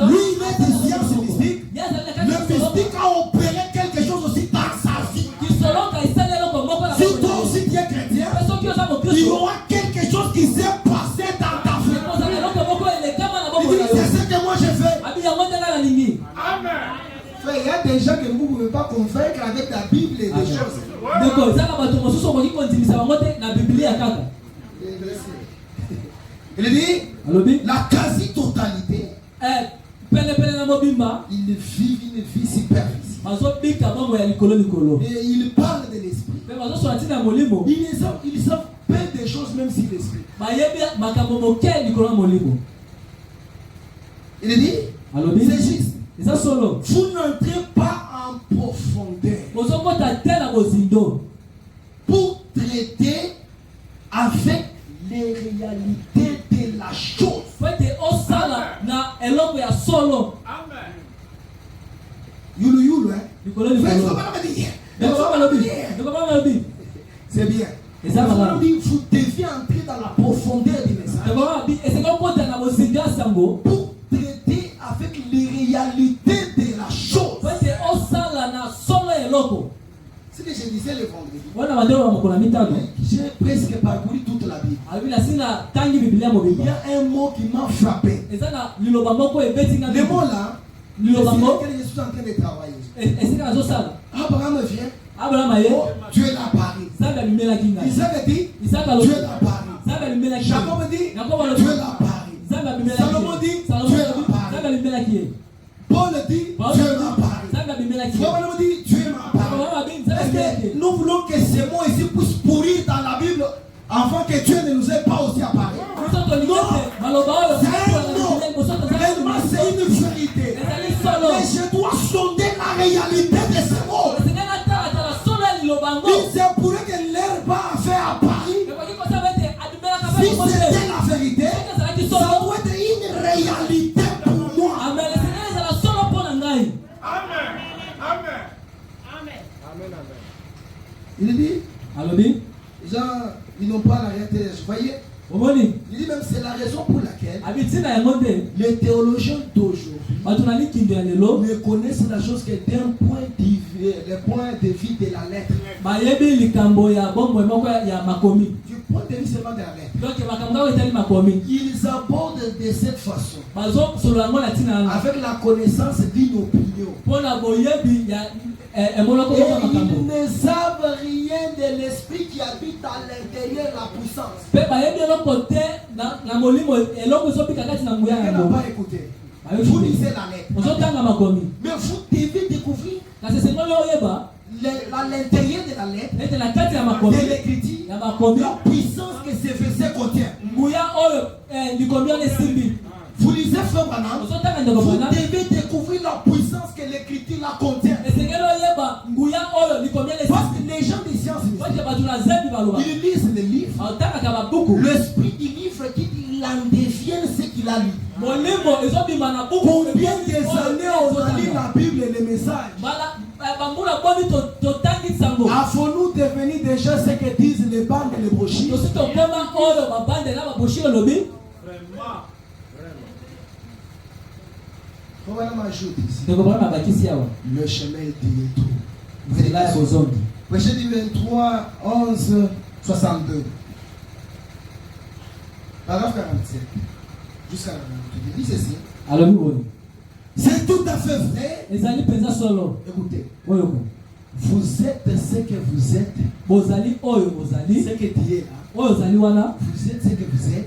Lui, il est de science mystique. Le mystique a opéré quelque chose aussi dans sa vie. Si toi aussi tu es chrétien, il y aura quelque chose qui s'est passé dans ta vie. Il dit, c'est ce que moi j'ai fait. Amen. Il y a des gens que vous ne pouvez pas convaincre avec la Bible et des choses. Il dit, la quasi-totalité, il vit une vie superficielle. Et il parle de l'esprit. Ils savent peu des choses même si l'esprit. Il dit, c'est juste. Vous n'entrez pas en profondeur pour traiter avec les réalités de la chose. Yulu, c'est bien. Vous devez entrer dans la profondeur du message pour traiter avec les réalités de la chose. Ce que je disais le vendredi, j'ai presque parcouru toute la Bible. Il y a un mot qui m'a frappé. Le mot là, c'est lequel je suis en train de travailler. Abraham vient. Oh, Dieu l'a parlé. Isaac dit, Dieu l'a parlé. Jacob dit, Dieu l'a parlé. Salomon dit, Dieu Paul dit, Dieu m'a parlé. Frère nous dit, Dieu m'a parlé. Est-ce que nous voulons que ces mots ici puissent pourrir dans la Bible avant que Dieu ne nous ait pas aussi apparu? Non, c'est un mot. Réellement, c'est une vérité. Mais je dois sonder la réalité de ces mots. Il se pourrait que l'herbe a fait apparaître. Si c'était la vérité, ça doit être une réalité pour moi. Amen. Il dit, Allo. ils n'ont pas la réalité. Vous voyez? Il dit même c'est la raison pour laquelle les théologiens d'aujourd'hui ne connaissent la chose que d'un point de vue, le point de vue de la lettre. Du point de vue seulement de la lettre. Ils abordent de cette façon. Avec la connaissance d'une opinion. Et ils ne savent rien de l'esprit qui habite à l'intérieur de la puissance. Vous n'avez pas écouté. Vous lisez la lettre. Mais vous devez découvrir l'intérieur de la lettre, de l'écriture, la puissance que ces versets contiennent. Vous lisez Frère Branham, vous devez découvrir la puissance que l'écriture la contient. Parce que les gens des sciences, ils lisent les livres. L'esprit du livre qui il en devient ce qu'il a lu. Combien des années on a lu la Bible et les messages? Avons-nous devenir déjà ce que disent les bandes et les brochures? Voilà ma ajoute ici. Le chemin est tout. Verset 23, 11, 62. Paragraphe 47. Jusqu'à la 48. Il dit ceci. C'est tout à fait vrai. Écoutez. Vous êtes ce que vous êtes. Ce que tu es là. Vous êtes ce que vous êtes.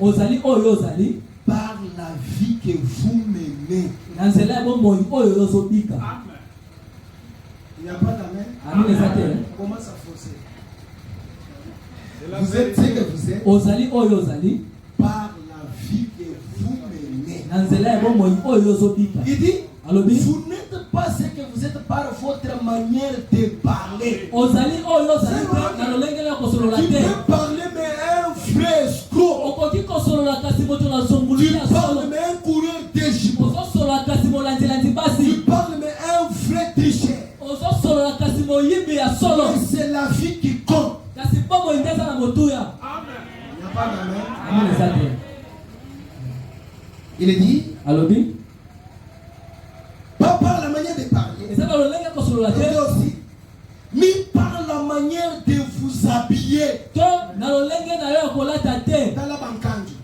Par la vie que vous menez. Il n'y a pas d'amen. Comment ça forcer? Vous êtes ce que vous êtes. Par la vie que vous menez. Il dit, vous n'êtes pas ce que vous êtes par votre manière de parler. Tu peux parler mais un vrai escroc. Tu parles mais un coureur d'échimo. Tu parles mais un vrai tricheur. Et c'est la vie qui compte. Il n'y a pas d'amen. Il est dit, pas par la manière de parler, mais aussi, mais par la manière de vous habiller. Dans la bankanju.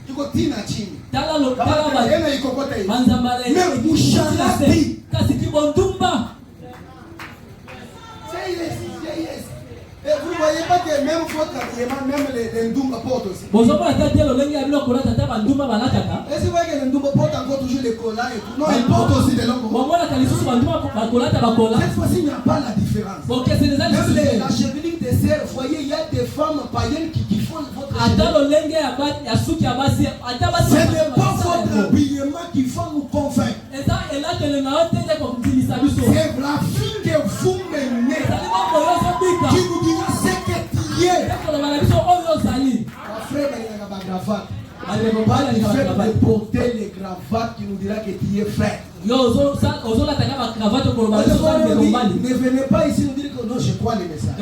Tu continues à chine. Mais vous changez. Et vous ne voyez pas que même votre habillement, même les Ndumba portent aussi. Est-ce que vous voyez que les Ndumba portent encore toujours les collants et tout? Non, ils portent aussi des longues. Cette fois-ci, il n'y a pas la différence. Même la chevelure des sœurs, vous voyez, il y a des femmes païennes qui font votre chevelure. Ce n'est pas votre habillement qui va nous convaincre. C'est la fille que vous menez qui nous dira ce que tu es. Frère, il y a pas le fait de porter les cravates qui nous dira que tu es frère. Ne venez pas ici nous dire que non, je crois les messages.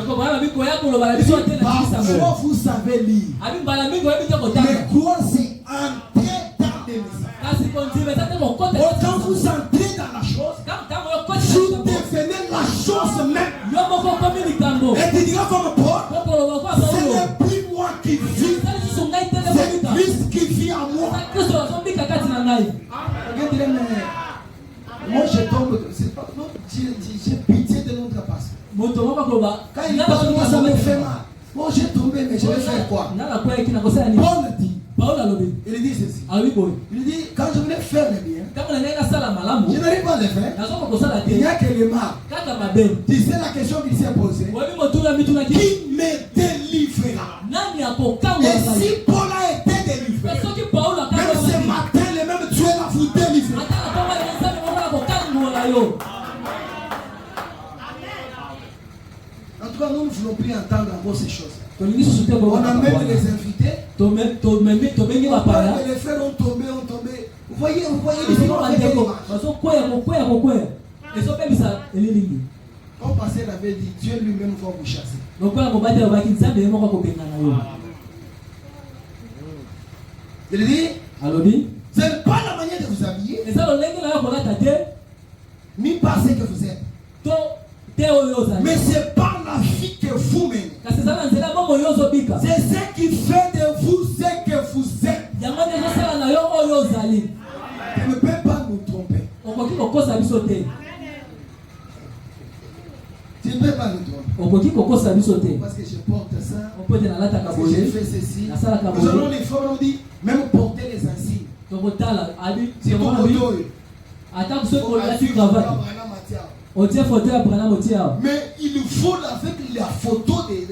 Parfois vous savez lire. Mais croire c'est entrer dans les messages. Quand vous entrez dans la chose, vous devenez la chose même. Et tu diras comme Paul, ce n'est plus moi qui vis, c'est Christ qui vit en moi. Moi je tombe, c'est pas, non, j'ai pitié de notre pasteur. Quand il parle, moi ça me fait mal. Moi j'ai tombé, mais je vais faire quoi? Paul dit, il dit ceci. Il dit, quand je voulais faire le bien, de faire. nazoka kosala Il te n'y a que le mal. kaka mabe. Tu sais la question qu'il s'est posée. Webi motula mitunaki Qui me délivrera? nani akokangwa Et ngai. si Paul a été délivré, Soki Paulo même akangwa ce ngai. matin, le même Dieu va vous délivrer. Ata atonga nzambe moko akokangwa na yo. En tout cas, nous ne voulons plus entendre encore ces choses. Tolingi susu te On bongo. amène les invités. Tobengi bapaya. Les frères ont tombé. Vous voyez, Isiko bandeko bazokwea kokwea. Ezopemisa elilingi. Comme pasteur l'avait dit, Dieu lui-même va vous chasser. Lokola mobatela obaki nzambe ye moko akobenga na yo. Il dit, Alobi. ce n'est pas la manière de vous habiller, Eza lolenge na yo kolata te. ni pas ce que vous êtes. To te oyo ozali. Mais c'est par la vie que vous menez. Kasi eza na nzela bongo yo ozobika. C'est ce qui fait de vous ce que vous êtes. Yango nde ezosala na yo oyo ozali. Tu ne peux pas nous tromper. Okoki kokosa biso te. Tu ne peux pas nous tromper. Okoki kokosa biso te. Parce que je porte ça. Opote nalataka Parce que j'ai boye. fait ceci. Nasalaka Nous allons boye. les faire, on dit, même porter les insignes. Tokotala abi C'est ton abi. moto. Ata kuso kolati cravate. Otie photo ya Branham otie awa. Mais il faut avec la photo des.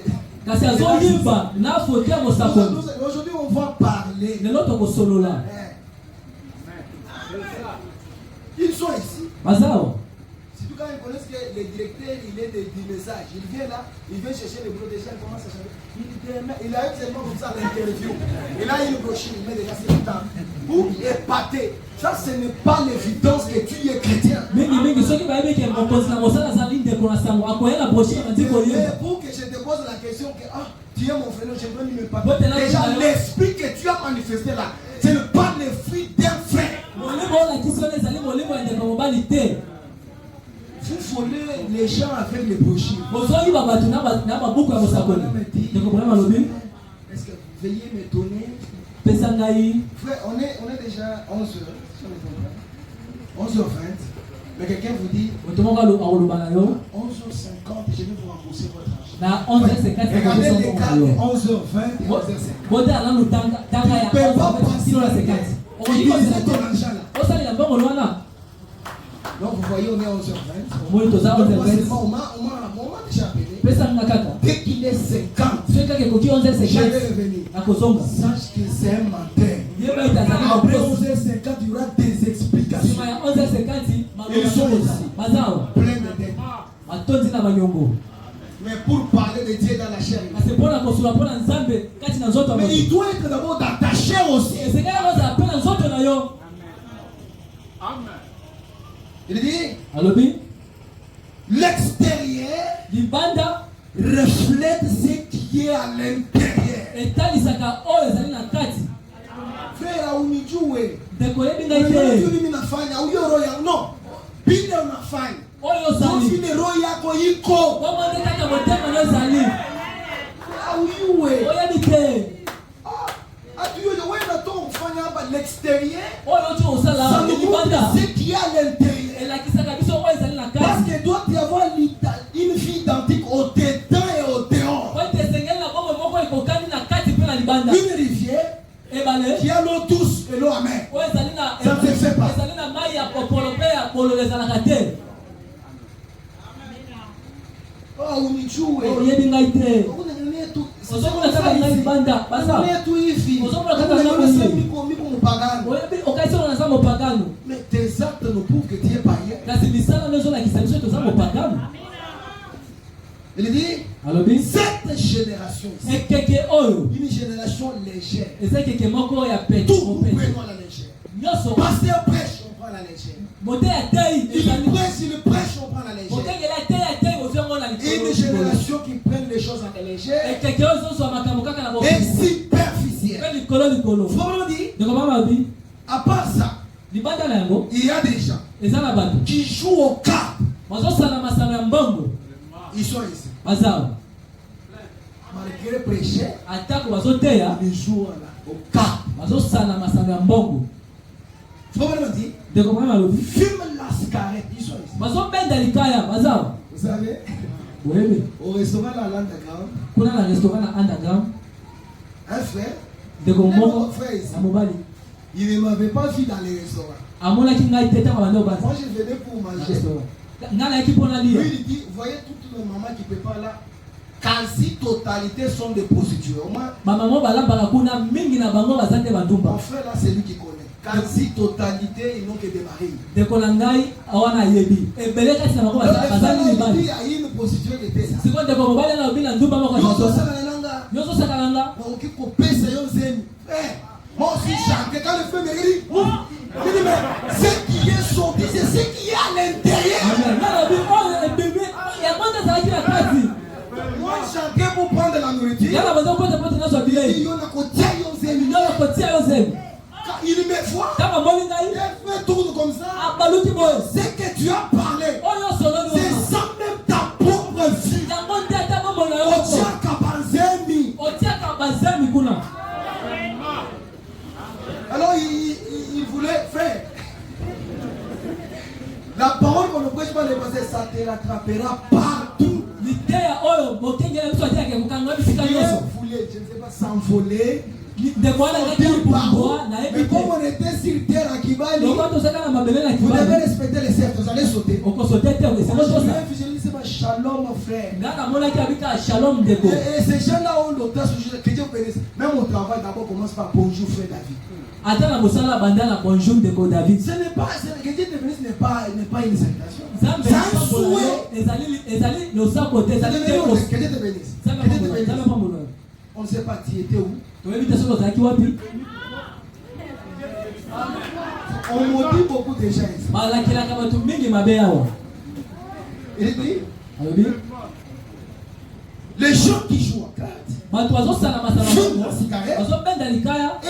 Kasi azoyimba na photo ya mosakoli. Aujourd'hui, on va parler. Lelo tokosolola. Ils sont ici. Bazao. Surtout quand ils connaissent que le directeur, il est du message. Il vient là, il vient chercher le boulot des gens, il commence à chanter. Il a eu tellement comme ça l'interview. Il a une brochure, il met déjà ses temps. Pour épater. Ça, ce n'est pas l'évidence que tu es chrétien. Mingi soki bayebi ke mokonzi na mosala za ligne de konasango akoyela brochure na ndiko Mais yeba. pour que je te pose la question que tu es mon frère, je dois lui me parler. Bon, Déjà, l'esprit que tu as manifesté là, ce n'est pas le fruit d'un frère. Molimo olakisi wana ezali molimo ya ndeko mobali te. Vous volez les gens avec les brochures. Bozoyiba bato na babuku ya mosakoli. Ndeko Branham alobi. Est-ce que veuillez me donner? Pesa ngai. Frère, on est déjà 11h. 11h20. Mais quelqu'un vous dit Moto moko akoloba na yo. 11h50, je vais vous rembourser votre argent. Na 11h50 Regardez l'écart de 11h20 et 11h50. Bote alanu tanga ya 11h50 kilo na 50. Utilisez ton argent là. Osalila mbongo lwana. Donc vous voyez, on est 11h20. Moi toza Donc, 11h20. on m'a déjà appelé. Pesa nga kaka. Dès qu'il est 50, Soki kaka ekoki je 11h50 vais revenir. nakozonga. Sache que c'est un matin. Yeba itazali Après makosi. 11h50, il y aura des explications. Sima ya 11h50 Ils sont ici. bazao. Plein de dettes. Matondi na banyongo. Mais pour parler de Dieu dans la chair. Kasi mpona kosula mpona nzambe kati na nzoto ya Mais moto. il doit être d'abord dans ta chair aussi. Esekali kozala mpe na nzoto na yo. Il dit, Alobi l'extérieur libanda reflète ce qui est à l'intérieur. etalisaka oyo ezali na kati. Frère, unijue. Ndeko yebi ngai Unajua te. mimi nafanya, huyo roho ya no. Bile unafanya. Oyo ozali. Vile roho yako iko. Bongo nde kaka motema na ezali. Uyue. Oyebi te. Atuyo wewe to ufanya hapa l'extérieur. Oyo ocho osala Ça nous libanda. montre ce qui est à l'intérieur. Elakisaka biso oyo ezali na Parce kati. que doit y avoir une vie identique au dedans et au dehors. Po ete esengeli na bongo moko ekokani na kati mpe na libanda. Une rivière Ebale. qui a l'eau douce et l'eau amère. Oyo ezali na Ça ne se fait pas. ezali na mai ya popolo mpe ya bololo ezalaka te. Oh, unijue. Oyebi ngai te. Unaonea tu. Ozomona kaka ngai libanda. Basa. Unaonea tu hivi. Ozomona kaka ngai Unaona sasa hivi. miko mpagano. Oyebi okaisi ona za mopagano. Mais tes actes ne prouvent que tu es païen. Kasi misala nezolakisa biso toza mopagano. Il dit, Alobi cette génération, ekeke oyo une génération légère. eza ekeke moko ya pete Tout nous mopete prenons à la légère. nyonso Pasteur prêche, on prend la légère. mote ya tei Il ezali prêche, on prend la légère. mokengela te ya tei ozongo na Une génération qui prenne les choses à la légère ekeke oyo ezozwa makambo kaka na est superficielle. mpe likolo Faut dire, ndeko mama bi à part ça, libanda na yango il y a des gens eza na bato qui jouent au cap. bazosala masano ya mbongo Ils sont ici. bazawa Malgré prêcher, atako bazoteya ils jouent au cap. bazosala masano ya mbongo Faut dire, ndeko mama alobi fume la cigarette. Ils sont ici. bazobenda likaya bazawa Vous savez, boyebi au restaurant la Landagam, kuna na restaurant na underground un frère, ndeko un moko autre frère ici, na mobali Il ne m'avait pas vu dans les restaurants. Amona ki ngai teta ba bando ba. Moi je venais pour manger. Ngana ki pona Lui lia. il dit, vous voyez toutes les mamans qui préparent là, quasi totalité sont des prostituées. Au moins, Ba maman ba lamba kuna mingi na bango bazande bandumba. mon frère là c'est lui qui connaît. Quasi totalité ils n'ont que des maris. De konangai awana yebi. E bele kati na bango bazande ni bali. Il y a une prostituée qui était là. Siko de ko bale na bina ndumba mako Yozo na. sakalanga. Yozo sakalanga. Bon qui copese yo zemi. Moi aussi chanter quand le feu me dit. Il dit mais ce qui est sorti c'est ce qui est à l'intérieur. Moi chanter pour prendre la nourriture. Il me voit. Il me tourne comme ça. Ce que tu as parlé, c'est sans même ta propre vie. Alors il voulait faire. La parole qu'on ne prêche pas les passés, ça te rattrapera partout. Dieu voulait, je ne sais pas, s'envoler. Mais comme on était sur terre à Kibali, vous devez respecter les cercles, vous allez sauter. Je dis shalom frère. Et ces gens-là ont l'auteur, que Dieu bénisse. Même au travail, d'abord commence par bonjour frère David. Ce n'est pas, que Dieu te bénisse n'est pas une salutation. C'est un souhait. Que Dieu te bénisse. On ne sait pas, tu étais où? On maudit beaucoup de gens ici. Il dit, les gens qui jouent à cartes, fument la cigarette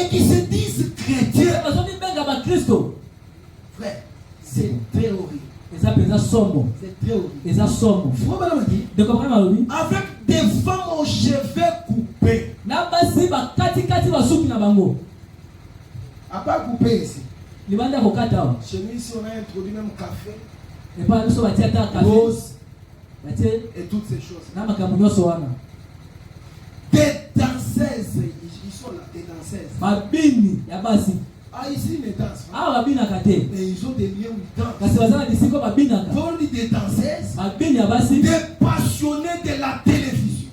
et qui se disent chrétiens, frère, c'est très horrible. C'est très horrible. Avec des femmes aux cheveux coupés. À part couper ici. Chez nous ici on a introduit même café, rose et toutes ces choses. Des danseuses, ils sont là, des danseuses. Ah ici ils ne dansent pas. Mais ils ont des liens où ils dansent. Pour des danseuses, des passionnés de la télévision.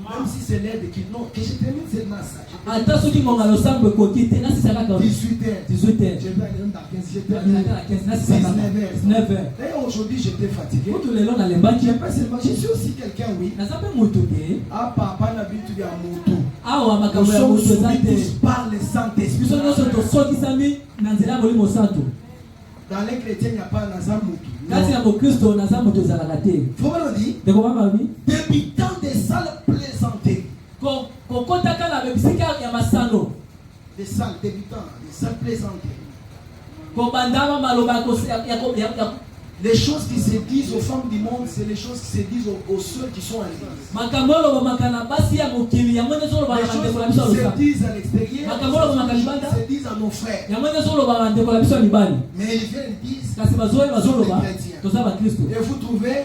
Même si c'est l'air de qui non, que je termine ce massage. 18h. Je vais aller dans 15. 19h. Et aujourd'hui j'étais fatigué. Je suis aussi quelqu'un, oui. Ah papa n'a plus de moto. Nous sommes soumis tous par le Saint-Esprit. Dans les chrétiens, il n'y a pas Nazamutu. Faut me le dire. Débutant des salles plaisanteries. Des salles débutants, des salles plaisanteries. Les choses qui se disent aux femmes du monde, c'est les choses qui se disent aux sœurs qui sont à l'église. Les choses qui se disent à l'extérieur, les choses qui se disent à nos frères. Mais ils viennent et disent, nous sommes des chrétiens. Et vous trouvez,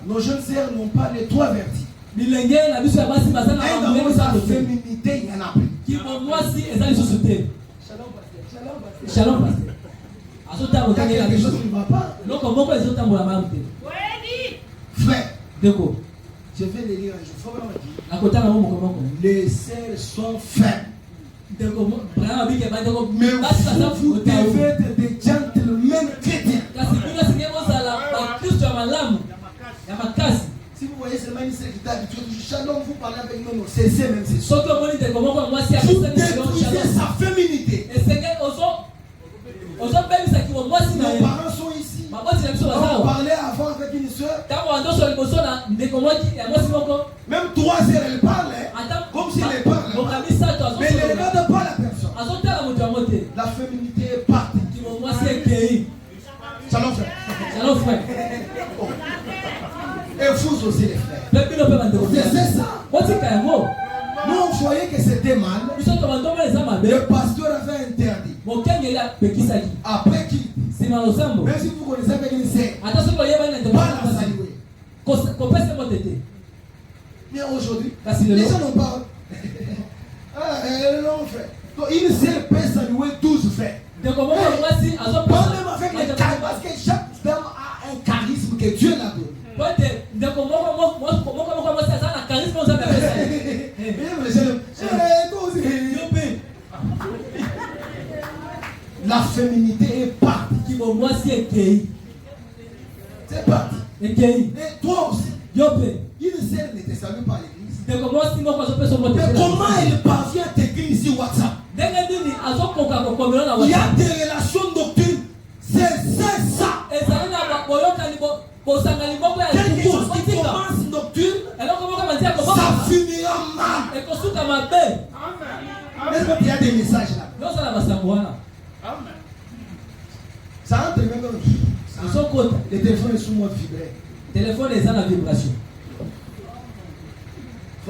nos jeunes sœurs n'ont pas les trois vertus. Et dans la féminité, il y en a plus. Shalom, pasteur. Il y a quelque chose qui ne va pas. Frère, je vais le lire un jour. Les sœurs sont fermes. Mais vous devez être des gentlemen chrétiens. Si vous voyez seulement une sœur qui est habituée, shalom, vous parlez avec nous, c'est même c'est ça. Vous détruisez sa féminité. Nos parents sont ici. On parlait avant avec une soeur. Même 3 heures, elle parlait. Comme si elle parlait. Mais elle ne regarde pas la personne. La féminité est partie. Shalom frère. Shalom frère. Et vous aussi les frères. C'est ça. Nous on voyait que c'était mal. Le pasteur avait interdit. Après qui? Même si vous connaissez avec une sœur, pas la saluer. Mais aujourd'hui, les gens n'ont pas. Ah, non frère. Donc une seule peut saluer 12 frères. De comment voici à son Pas même avec les charismes, parce que chaque femme a un charisme que Dieu l'a donné. De comment ça ça la charisme on s'appelle ça. La féminité est partie. Qui bon moi si est C'est parti. et Et toi aussi. Yopé. Une seule ne te salue pas à l'église. De comment si moi je peux son Mais comment elle parvient à t'écrire ici WhatsApp? Il Il y a des relations doctrines. C'est ça. Quelque chose qui commence nocturne, ça finira mal. Est-ce qu'il y a des messages là? Ça entre même dans le téléphone est sous mode vibré. Téléphone est en vibration. Il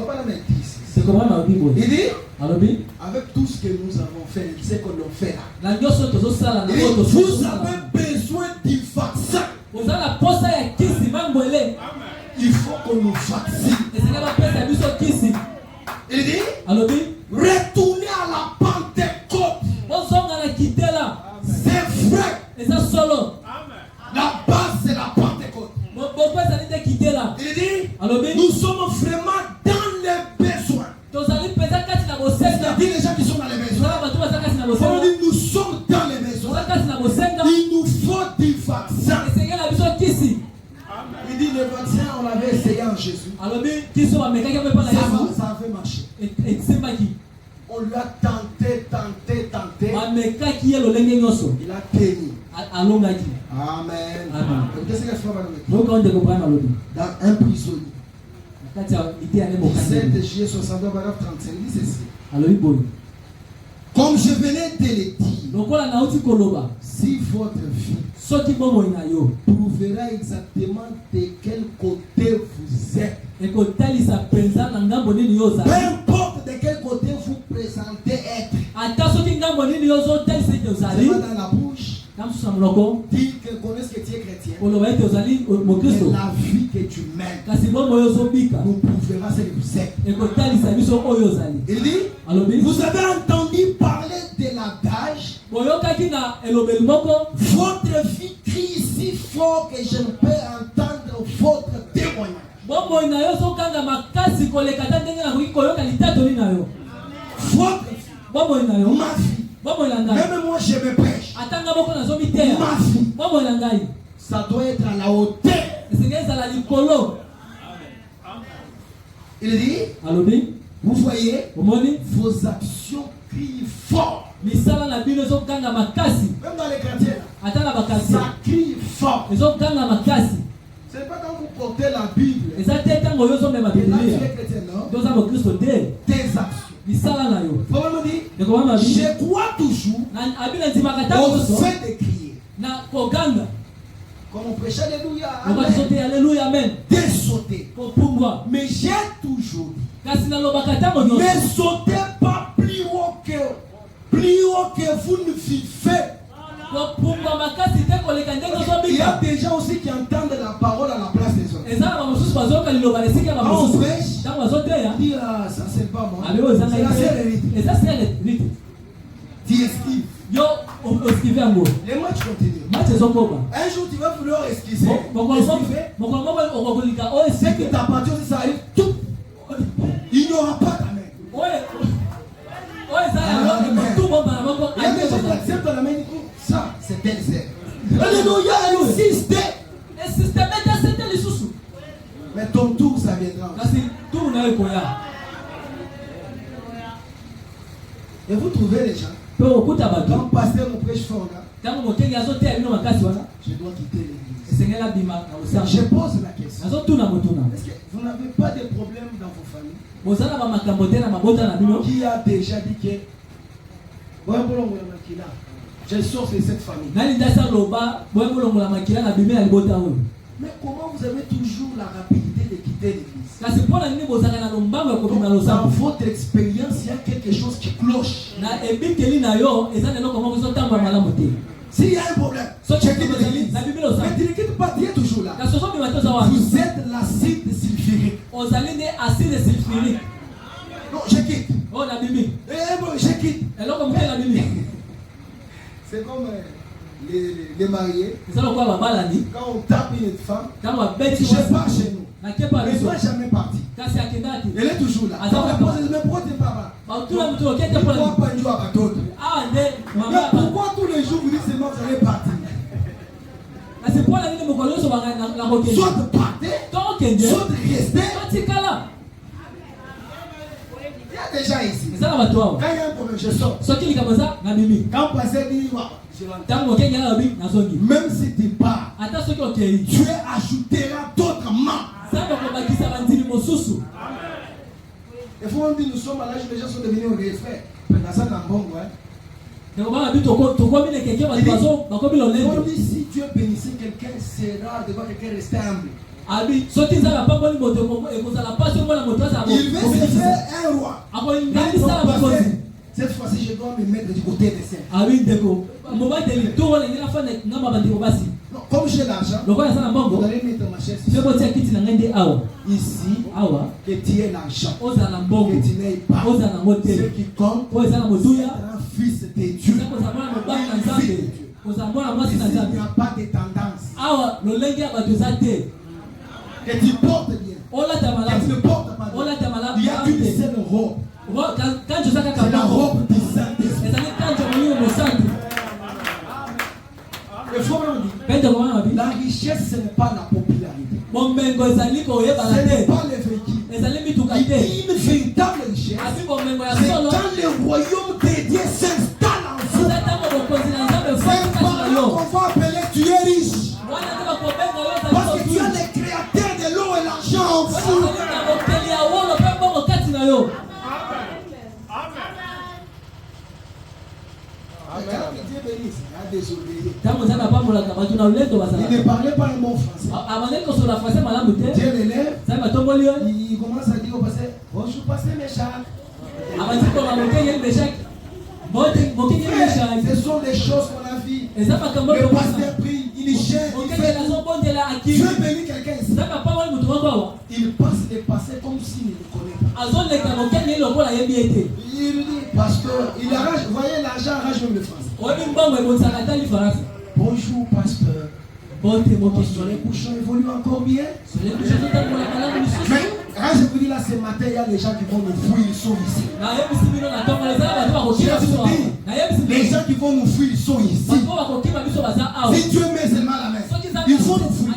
ne faut pas la mettre ici. C'est comment on a dit? Il dit, avec tout ce que nous avons fait, ce que l'on fait là, vous avez besoin du vaccin. Il faut qu'on nous vaccine. Il dit, retournez à la Pentecôte. C'est vrai. La base c'est la Pentecôte. Il dit, nous sommes vraiment dans les besoins. C'est-à-dire les gens qui sont dans les besoins. On dit, nous sommes dans les besoins. Il nous faut du vaccin. Il dit, le vaccin, on l'avait essayé en Jésus. Ça avait marché. On lui a tenté. Il a tenu. Amen. Qu'est-ce que je fais dans un prisonnier. 7 juillet 62, paragraphe 35, il dit ceci. Comme je venais de le dire, si votre vie prouvera exactement de quel côté vous êtes, peu importe de quel côté vous présentez être, c'est pas dans la bouche. Dis que connaissent que tu es chrétien. Mais la vie que tu mènes nous prouvera ce que vous êtes. Il dit, vous avez entendu parler de l'adage. Votre vie crie si fort que je ne peux entendre votre témoignage. Votre vie, ma vie. Même moi je me prêche. Ma vie, ça doit être à la hauteur. Il dit, vous voyez, vos actions crient fort. Même dans les chrétiens, ça crie fort. Ce n'est pas quand vous portez la Bible. Et là, tu es chrétien, non? Tes actions. Je crois toujours au fait de crier. Comme on prêche Alléluia, Amen. De sauter. Mais j'ai toujours dit, ne sautez pas plus haut que vous ne vivez. Il y a des gens aussi qui entendent la parole à la place des autres. Quand on prêche, on dit, ah, ça c'est pas moi. C'est la seule vérité. Tu esquives. Les matchs continuent. Un jour tu vas vouloir esquiver. Ce qui t'appartient, ça arrive tout. Il n'y aura pas d'amen. Il y a des gens qui acceptent la main. Ça, c'est tel zèle. Alléluia, insiste. Mais ton tour, ça viendra. Et vous trouvez les gens. Quand pasteur nous prêche fort là, je dois quitter l'église. Je pose la question. Est-ce que vous n'avez pas de problème dans vos familles? Qui a déjà dit que je sors de cette famille? Mais comment vous avez toujours la rapidité de quitter l'église? Dans votre expérience, il y a quelque chose qui cloche. S'il y a un problème, checkez l'église. Mais tu ne quittes pas, tu es toujours là. Vous êtes l'acide sulfurique. Non, je quitte. bon la bibi. Eh bon, je quitte. Alors comme la bibi. C'est comme les mariés. C'est ça quoi va balani. Quand on tape une femme, quand on va bête je sais pas chez nous. Na kepa Elle n'est jamais partie. Elle est toujours là. Ah, ça va pas. Mais pourquoi tu n'es pas là? Tout le monde qui était pour la Pourquoi pas jouer à d'autres? Ah, mais pourquoi tous les jours vous dites seulement vous allez partir? C'est pour la vie de mon collègue sur la roquette. Soit de partir, soit de rester. Il y a des gens ici. Ça va toi. Quand il y a un problème, je sors. Ce qui est comme ça, na bibi. Quand passer dit même si tu pars, tu ajouteras d'autres mains. Il faut dire nous sommes à l'âge où les gens sont devenus des frères. Dans ça, dans bon, on dit si Dieu bénissait quelqu'un, c'est rare de voir quelqu'un rester humble. Il veut se faire un roi. Cette fois-ci, je dois me mettre du côté des saints. Non, comme j'ai l'argent, vous allez mettre ma chaise ici, que tu aies l'argent, que tu n'aies pas. Ce qui compte, c'est un fils de Dieu. Ici, il n'y a pas de tendance. Que tu portes bien. Que tu ne portes pas bien. Il y a qu'une seule robe. C'est la robe du Saint-Esprit. Il faut dire, la richesse, ce n'est pas la popularité. Ce n'est pas les véhicules. Il dit une véritable richesse. C'est quand le royaume de Dieu s'installe en vous. C'est pas qu'on va appeler tu es riche. Parce que tu as le créateur de l'eau et l'argent en vous. Dieu bénisse. Il ne parlait pas un bon français. Dieu l'élève. Il commence à dire au pasteur, bonjour pasteur Méchal. Ce sont des choses qu'on a vues. Le pasteur prie, il gère, il fait tout. Dieu bénit quelqu'un ici. Il passe les passés comme s'il ne le connaît pas. Il dit, pasteur, il arrache, vous voyez l'argent arrache même le français. Bonjour pasteur. Les couchons évoluent encore bien. Mais quand je vous dis là ce matin, il y a des gens qui vont nous fuir, ils sont ici. Les gens qui vont nous fuir, ils sont ici. Si Dieu met seulement la main, il faut nous fuir.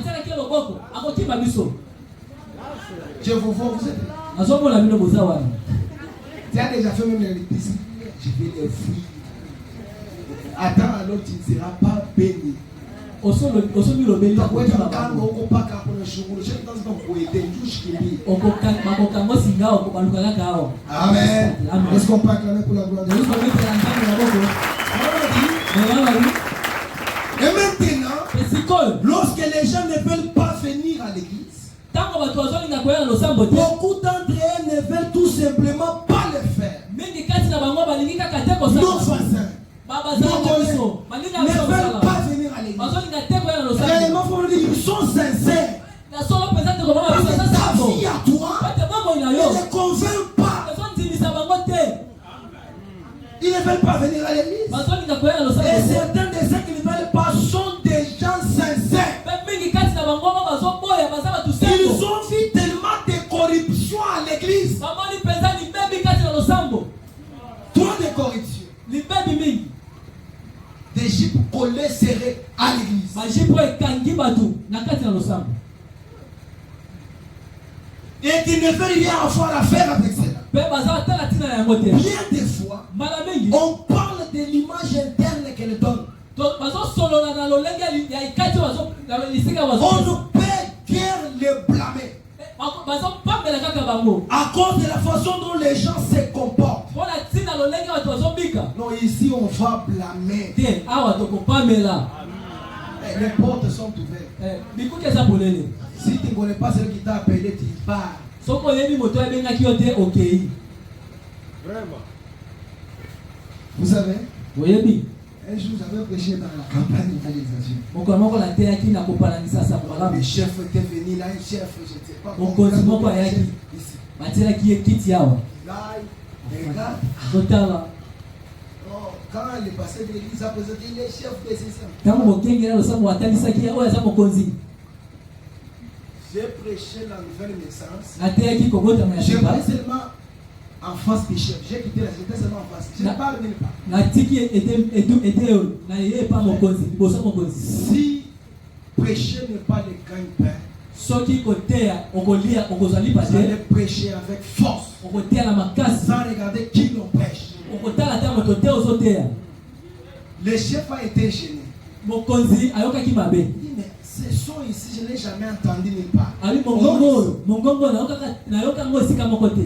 Je vous vois, vous êtes là. Tu as déjà fait même l'électricité. Je vais les fuir. Attends, alors tu ne seras pas béni. Amen. Est-ce qu'on peut acclamer pour la gloire de Dieu? Et maintenant, lorsque les gens ne veulent pas venir à l'église, beaucoup d'entre eux ne veulent tout simplement pas le faire. Nos voisins, ne veulent pas venir à l'église. Réellement, ils sont sincères. Parce que ta vie à toi ne les convainc pas. Ils ne veulent pas venir à l'église. Et certains de ceux qui ne veulent pas sont des gens sincères. Ils ont vu tellement de corruption à l'église. Trop de corruption. Des jupes collées serrées à l'église. Et qui ne veut rien avoir à faire avec cela. Bien des fois, on parle de l'image interne qu'elle donne. On ne peut guère les blâmer. À cause de la façon dont les gens se comportent. Non, ici on va blâmer. Les portes sont ouvertes. Si tu ne connais pas celui qui t'a appelé, tu pars. Vraiment. Vous savez, un jour j'avais prêché dans la campagne d'organisation. Le chef était venu là, un chef, je ne sais pas. Là, Regarde. Kotala. Quand le pasteur de l'église a présenté, il est chef de session. Tango mokengela losambo atalisaki oyo aza mokonzi. J'ai prêché la nouvelle naissance. Ateyaki kobotama ya Je Shiba. parle seulement en face du chef. J'ai quitté la j'étais seulement en face. Je ne parle même pas. Natiki était na yeye pa mokonzi, liboso mokonzi. Si prêcher n'est pas le gagne-pain, Soki koteya okolia okozali vous allez pate. prêcher avec force, Okoteya na makasi. sans regarder qui l'on prêche. Okotala ta moto te ozoteya. Le chef a été gêné. Mokonzi ayokaki mabe. Il dit, mais ce son ici, je ne l'ai jamais entendu nulle part. Ali mongongo nayoka ngo esika moko te.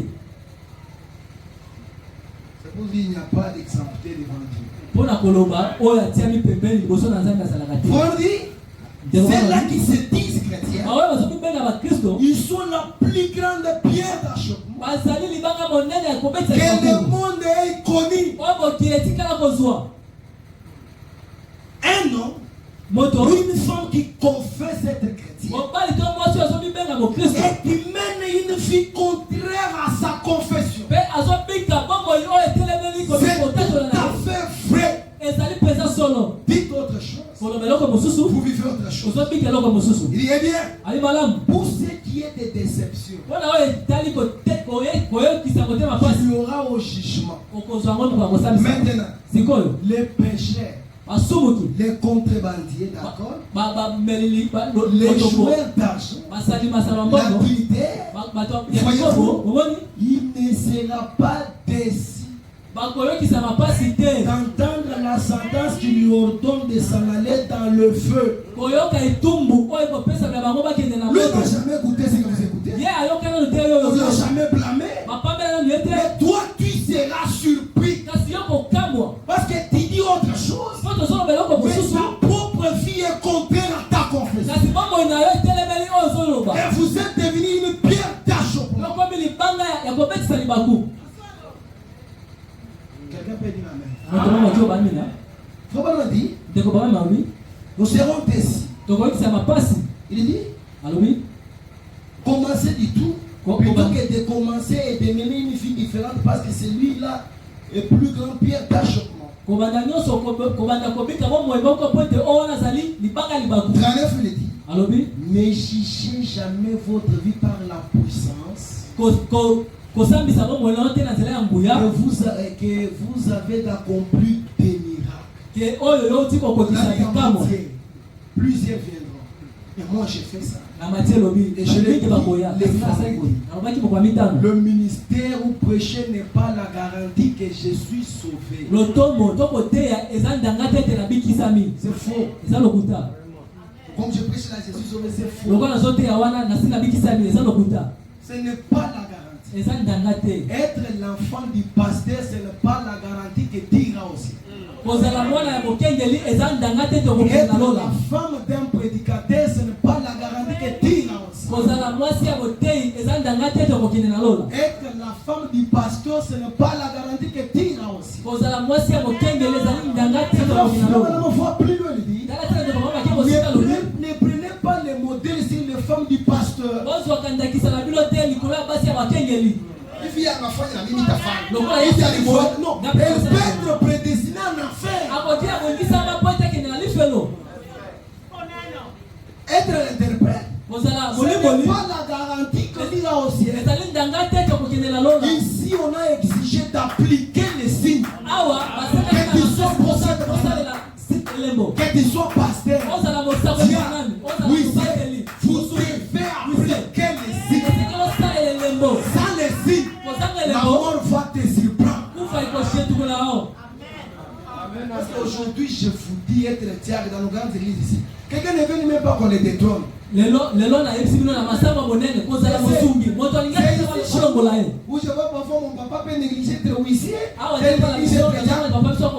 C'est pour dire qu'il n'y a pas d'exemplarité devant Dieu. Pona koloba oyo atiami pembeni liboso na nzambe azalaka te. Pour dire, c'est là qui se disent chrétiens. Baoyo bazokibenga bakristo Ils sont la plus grande pierre d'achoppement bazali libanga monene ya kobetisa que le libaku. monde ait connu. Oyo mokili etikala kozwa Un homme, moto une femme qui confesse être chrétien mobali to mwasi azomibenga mokristo et qui mène une vie contraire à sa confession. mpe azobika bomoi oyo etelemeli C'est kokotazola tout na à fait vrai. ezali mpenza solo. Dites autre chose. koloba eloko mosusu Vous vivez autre chose. ozobika eloko mosusu Il est bien. ali malamu Pour ce qui est des déceptions, mpona oyo etali koyokisa motema pasi il y aura au jugement. okozwa ngo moto akosambisa Maintenant, sikoyo les pécheurs, basumuki les contrebandiers, d'accord, bamelili les lotoko joueurs d'argent, basali masala mbongo l'adultère, bato ya kobo omoni il ne sera pas déçu bakoyokisa mapasi te d'entendre la sentence qui lui ordonne de s'en aller dans le feu. koyoka etumbu oyo ekopesaka bango bakende na Lui n'a moto jamais écouté ce que vous écoutez. ye ayoka nano te On ne l'a oyo jamais blâmé. mapambela nano ye te Mais toi, tu seras surpris. kasi yo kokamwa Parce que tu dis autre chose. po tozoloba eloko Mais mosusu ta propre vie est contraire à ta confession. kasi bomoi na yo etelemeli oyo ozoloba Et vous êtes devenu une pierre d'achoppement. yokomi libanga ya kobetisa libaku. Quelqu'un peut dire amen. moto momoki oyo bamina Faut pas le dire. ndeko bamema obi Nous serons déçus. tokoyokisa mapasi Il dit, alobi commencez du tout. Comment- Plutôt que de commencer et de mener une vie différente parce que celui-là est plus grand pierre d'achoppement. kobanda nyonso kobanda kobika bomoi moko po ete oyo wana azali libanga libaku 39 il dit, alobi ne jugez jamais votre vie par la puissance kosambisa bomoi nano te na nzela ya nguya que vous avez d'accomplir des miracles. ke oyo yo oti kokokisa Là, il y a likambo matière. Plusieurs viendront. Et moi, j'ai fait ça. na matie lobi Et je l'ai babike bakoya dit, les kasi familles. nalobaki bokwa mitano Le ministère ou prêcher n'est pas la garantie que je suis sauvé. lotombo to koteya eza ndanga te ete nabikisami C'est faux. eza lokuta Comme je prêche là, je suis sauvé, c'est faux. lokola nazoteya wana nasi nabikisami eza lokuta Ce n'est pas la garantie. eza ndanga te Être l'enfant du pasteur, ce n'est pas la garantie que Dieu ira aussi. kozala mwana ya mokengeli eza ndanga te tokokende Être na lola la femme d'un prédicateur, ce n'est pas la garantie que Dieu ira aussi. kozala mwasi ya boteyi eza ndanga te tokokende na lola Être la femme du pasteur, ce n'est pas la garantie que Dieu ira aussi. kozala mwasi ya mokengeli ezali ndanga te tokokende na lola On voit plus loin, il dit. tala tala tokomamaki kosika lobi Ne prenez pas les modèles sur les femmes du pasteur. bozwaka ndakisa na bino te likolo ya basi ya bakengeli Il y a ma femme, il a ta femme. lokola Il y a yesu les femmes. Non, elle peut être prédestinée en enfer. akoti abongisama po ete akende na lifelo Être l'interprète. kozala Ce n'est moliboli pas la garantie que Dieu ira au ciel. ezali ndanga te tokokende na lola Ici, on a exigé d'appliquer les signes. awa basalela elembo Que tu sois pasteur. ozala mosakoli ya nani ozala Oui, mobateli vous devez appliquer les signes. esika osalela elembo Sans les signes, kozanga la elembo mort va te surprendre. kufa ikoshetukuna ao Parce qu'aujourd'hui, je vous dis être tiers dans nos grandes églises ici. Quelqu'un ne veut même pas qu'on les détrône. lelo nayebisi bino na masango monene kozala mosungi moto alingi kolongola ye Où je vois parfois mon papa peut négliger être huissier. awa Négliger chrétien.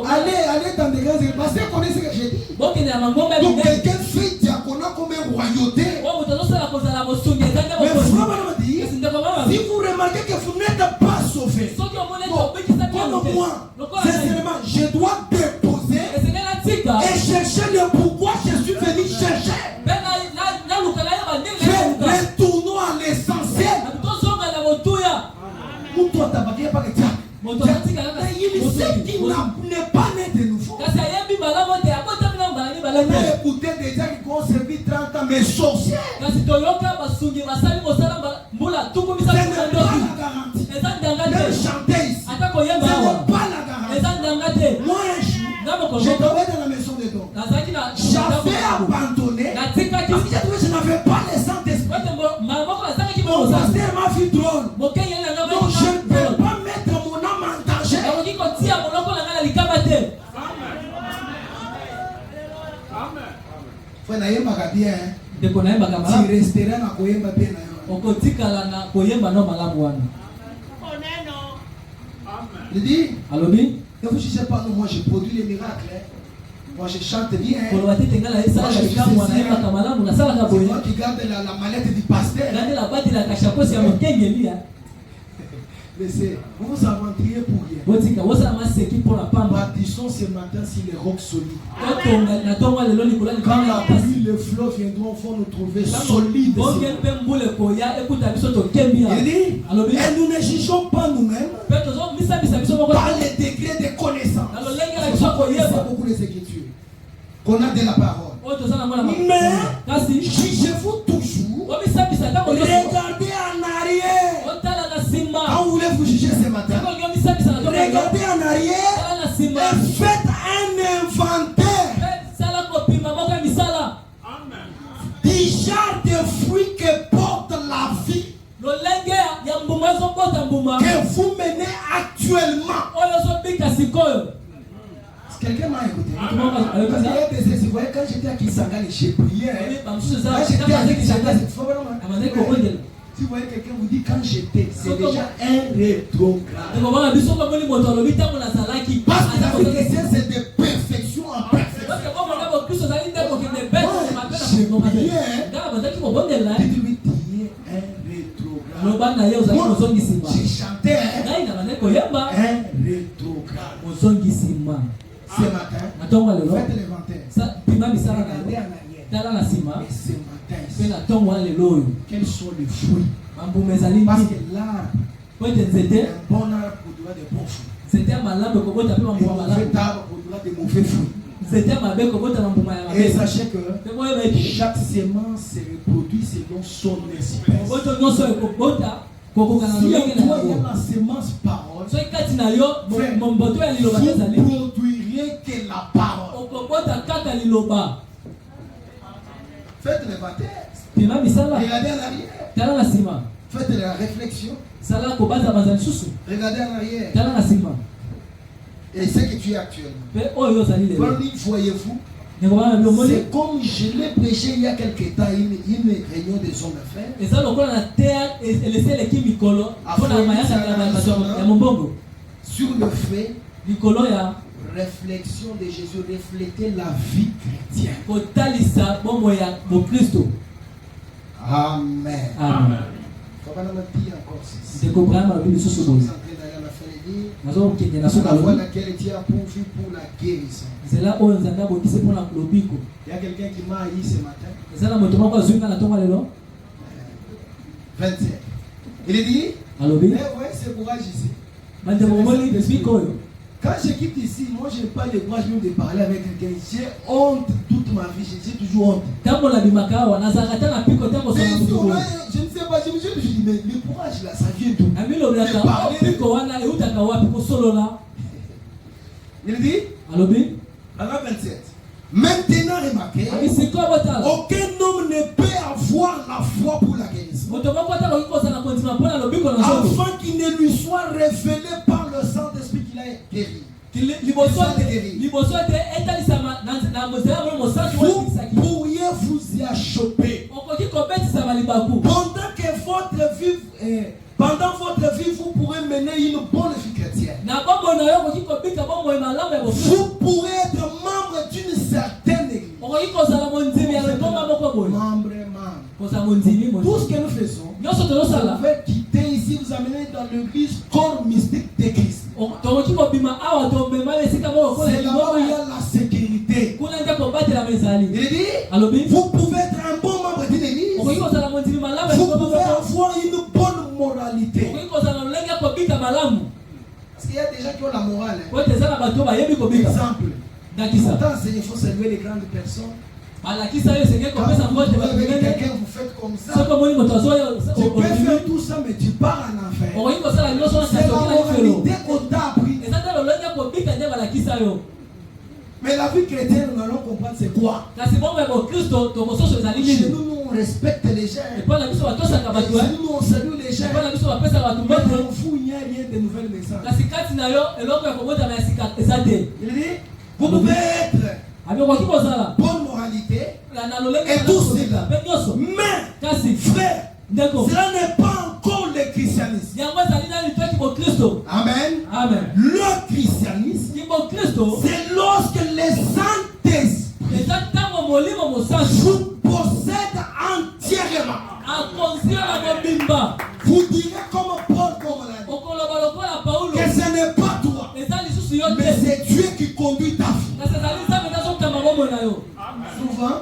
Allez dans des grandes églises. Parce que connaissez ce que j'ai dit. bokende na mangomba ya Donc minene quelqu'un fait diaconat comme une royauté. oyo moto azosala kozala mosungi ezange Mais mokonzi Frère m'a dit, kasi ndeko mama si vous remarquez que vous n'êtes pas sauvé, soki omoni ete bon, obikisa bino comme te moi, lokola sincèrement, je dois déposer esengeli natika et chercher le pourquoi je suis venu chercher. mpe naluka nayeba ndenge Fait, naluka retournons à l'essentiel. tozonga na motuya Mtu atabakia pale chake. moto On a écouté des gens qui ont servi 30 ans, mais sorciers. Ce n'est pas la garantie. Même chanter ici. Ce n'est pas la garantie. Moi, un jour, j'ai tombé dans la maison de Don. J'avais abandonné parce que je n'avais pas le Saint-Esprit. Mon pasteur m'a vu drôle. Donc je ne peux pas mettre mon âme en danger. Faut naïma bien. Tu resteras na koyemba bien na yo. Okotikala na koyemba no malamu wana. Il dit, alobi, ne vous jugez pas, moi je produis les miracles. Moi je chante bien. C'est moi qui garde la mallette du pasteur. Laissez, vous vous aventurez pour rien. Bâtissons ce matin sur les rocs solides. Quand la pluie, les flots viendront, vont nous trouver solides. Il dit, et nous ne jugeons pas nous-mêmes par les degrés de connaissance. C'est beaucoup les Écritures qu'on a de la parole. Mais jugez-vous toujours. Regardez en arrière. Quand vous voulez vous juger ce matin, regardez en arrière et faites un inventaire du genre de fruits que porte la vie que vous menez actuellement. Quelqu'un m'a écouté. Vous voyez, quand j'étais à Kisangani, j'ai prié. Quand j'étais à Kisangani, si vous voyez quelqu'un vous dit quand j'étais, c'est déjà un rétrograde. Parce que la vie chrétienne, c'est de perfection en perfection. J'ai prié. Dites-lui, tu es un rétrograde. J'ai chanté un rétrograde. Ce matin, faites l'inventaire. Regardez en arrière. Et ce matin, quels sont les fruits? Parce que l'arbre, un bon arbre produira des bons fruits. Et un mauvais arbre produira des mauvais fruits. Et sachez que chaque semence se reproduit selon son espèce. Si en toi il y a la semence parole, vous produirez que la parole. Faites le baptême. Regardez en arrière. Faites la réflexion. Regardez en arrière. Et ce que tu es actuellement. Voyez-vous, c'est comme je l'ai prêché il y a quelques temps, une réunion des hommes d'affaires. Sur le fait, réflexion de Jésus, refléter la vie chrétienne. Amen. Amen. Faut pas nous dire encore ceci. La voie laquelle tu as pourvu pour la guérison. Il y a quelqu'un qui m'a haï ce matin. 27. Il dit, mais ouais, c'est courage ici. Quand je quitte ici, moi je n'ai pas le courage même de parler avec quelqu'un. J'ai honte toute ma vie, j'ai toujours honte. Je ne sais pas, je me suis dit, mais le courage là, ça vient d'où? Il dit, paragraphe 27. Maintenant, remarquez, aucun homme ne peut avoir la foi pour la guérison afin qu'il ne lui soit révélé par le Saint-Esprit qu'il a guéri. Vous pourriez vous y achoper. Pendant votre vie, vous pourrez mener une bonne vie chrétienne. Vous pourrez être membre d'une certaine église. Tout ce que nous faisons, vous pouvez quitter ici, vous amener dans l'église corps mystique de Christ. C'est là-bas où il y a la sécurité. Il dit, vous pouvez être un bon membre d'une église. Vous pouvez avoir une bonne moralité. Parce qu'il y a des gens qui ont la morale. Exemple, Pourtant, il faut saluer les grandes personnes. Quand vous avec quelqu'un, vous faites comme ça. Tu peux faire tout ça, mais tu pars en enfer. C'est la moralité qu'on t'a appris. Mais la vie chrétienne, nous allons comprendre c'est quoi. Chez nous, on respecte les gens. Chez nous, on salue les gens. Mais dans le fou, il n'y a rien de nouvelles naissances. Il dit, vous pouvez être bonne moralité et tout cela. Mais, frère, cela n'est pas encore le christianisme. Amen. Amen. Le christianisme, c'est lorsque les Saint-Esprit vous possèdent entièrement. Vous direz comme Paul, que ce n'est pas toi, mais c'est Dieu qui conduit ta vie. Souvent,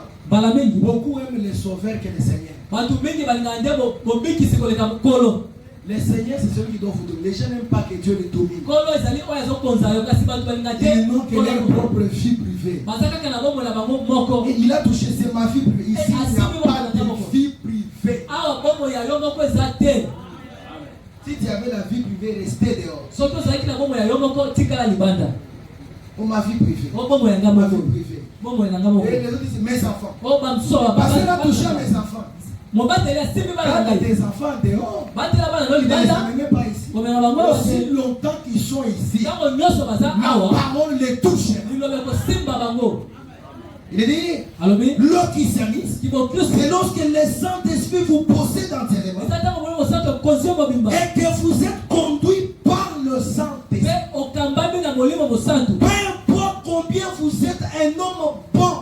beaucoup aiment les sauveurs que les seigneurs. Les seigneurs, c'est ceux qui doivent vous dominer. Les gens n'aiment pas que Dieu les domine. Ils n'ont que leur propre vie privée. Et il a touché, c'est ma vie privée. Ici, il n'y a pas de vie privée. Si tu avais la vie privée, restez dehors. Pour ma vie privée. Ma vie privée. Et les autres disent mes enfants. Parce qu'il a touché à mes enfants. Quand tes enfants dehors, ne les amenez pas ici. Aussi longtemps qu'ils sont ici, la parole les touche. Il dit, le christianisme, c'est lorsque le Saint-Esprit vous possède entièrement et que vous êtes conduit par le Saint-Esprit. Peu importe combien vous êtes un homme bon,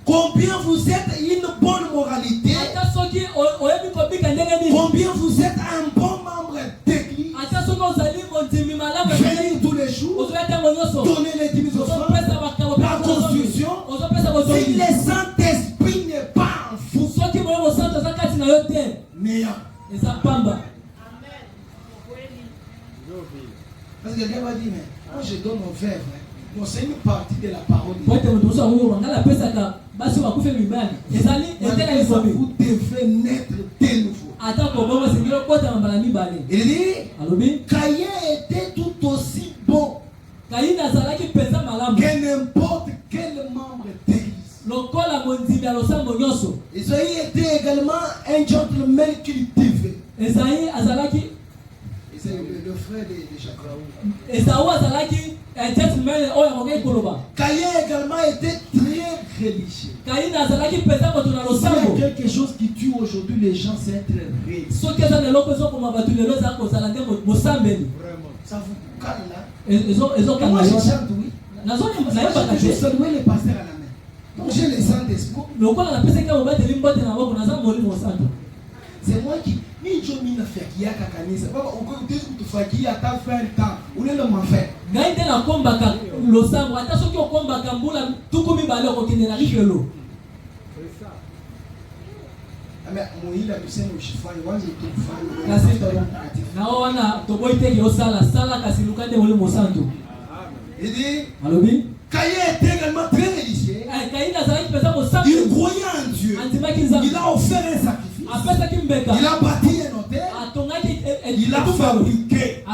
combien vous êtes une bonne moralité, combien vous êtes un bon membre d'église, venir tous les jours, donner les 10 000 offrandes, la construction, si le Saint-Esprit n'est pas en vous, néant. Parce que quelqu'un va dire, mais moi je donne mon verre, bon, c'est une partie de la parole de Dieu. Vous devez naître de nouveau. Il dit, Caïn était tout aussi bon que n'importe quel membre d'église. Isaïe était également un gentleman cultivé. C'est le frère de Jacob. Caïn également était très religieux. Il y a quelque chose qui tue aujourd'hui les gens, c'est être religieux. Ça vous calme là. Moi je chante, oui. Je saluer les pasteurs à la main. Donc j'ai les Saint-Esprit. C'est moi qui. Ni Jomi n'a fait qui a cacanisa. Papa, on peut dire que tu fais qui a ta fait un temps. On est le m'enfer. Gaïde na komba ka lo sambo. Ata soki okomba ka mbula tukomi bale okende na likelo. C'est ça. Mais moi il a tu sais nous chiffon. Moi j'ai tout fait. Na wana toboy teke osala sala kasilukande mole mosanto. Il dit. Alobi. Caïn était également très religieux. Il croyait en Dieu. Il a offert un sacrifice. Il a bâti un hôtel. Il a fabriqué.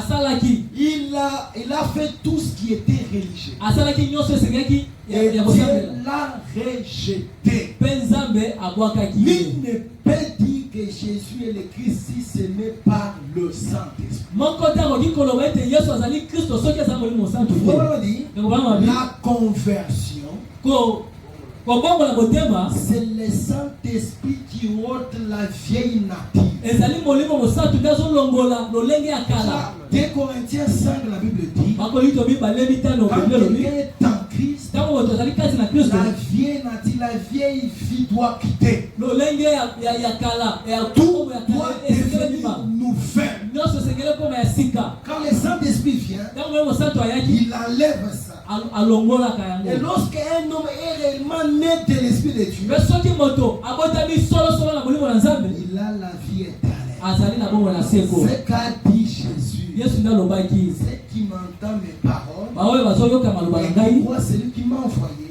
Il a fait tout ce qui était religieux. Et Dieu l'a rejeté. Nul ne peut dire que Jésus est le Christ si ce n'est pas le Saint-Esprit. La conversion, c'est le Saint-Esprit qui ôte la vieille nature. 2 Corinthiens 5, la Bible dit, quand quelqu'un est en Christ, la vieille nature, la vieille vie doit quitter. Tout doit devenir nouvelle. Quand le Saint-Esprit vient, il enlève ça. Et lorsqu'un homme est réellement né de l'Esprit de Dieu, il a la vie éternelle. C'est qu'a dit Jésus. Ceux qui m'entendent mes paroles Et moi, c'est lui qui m'a envoyé.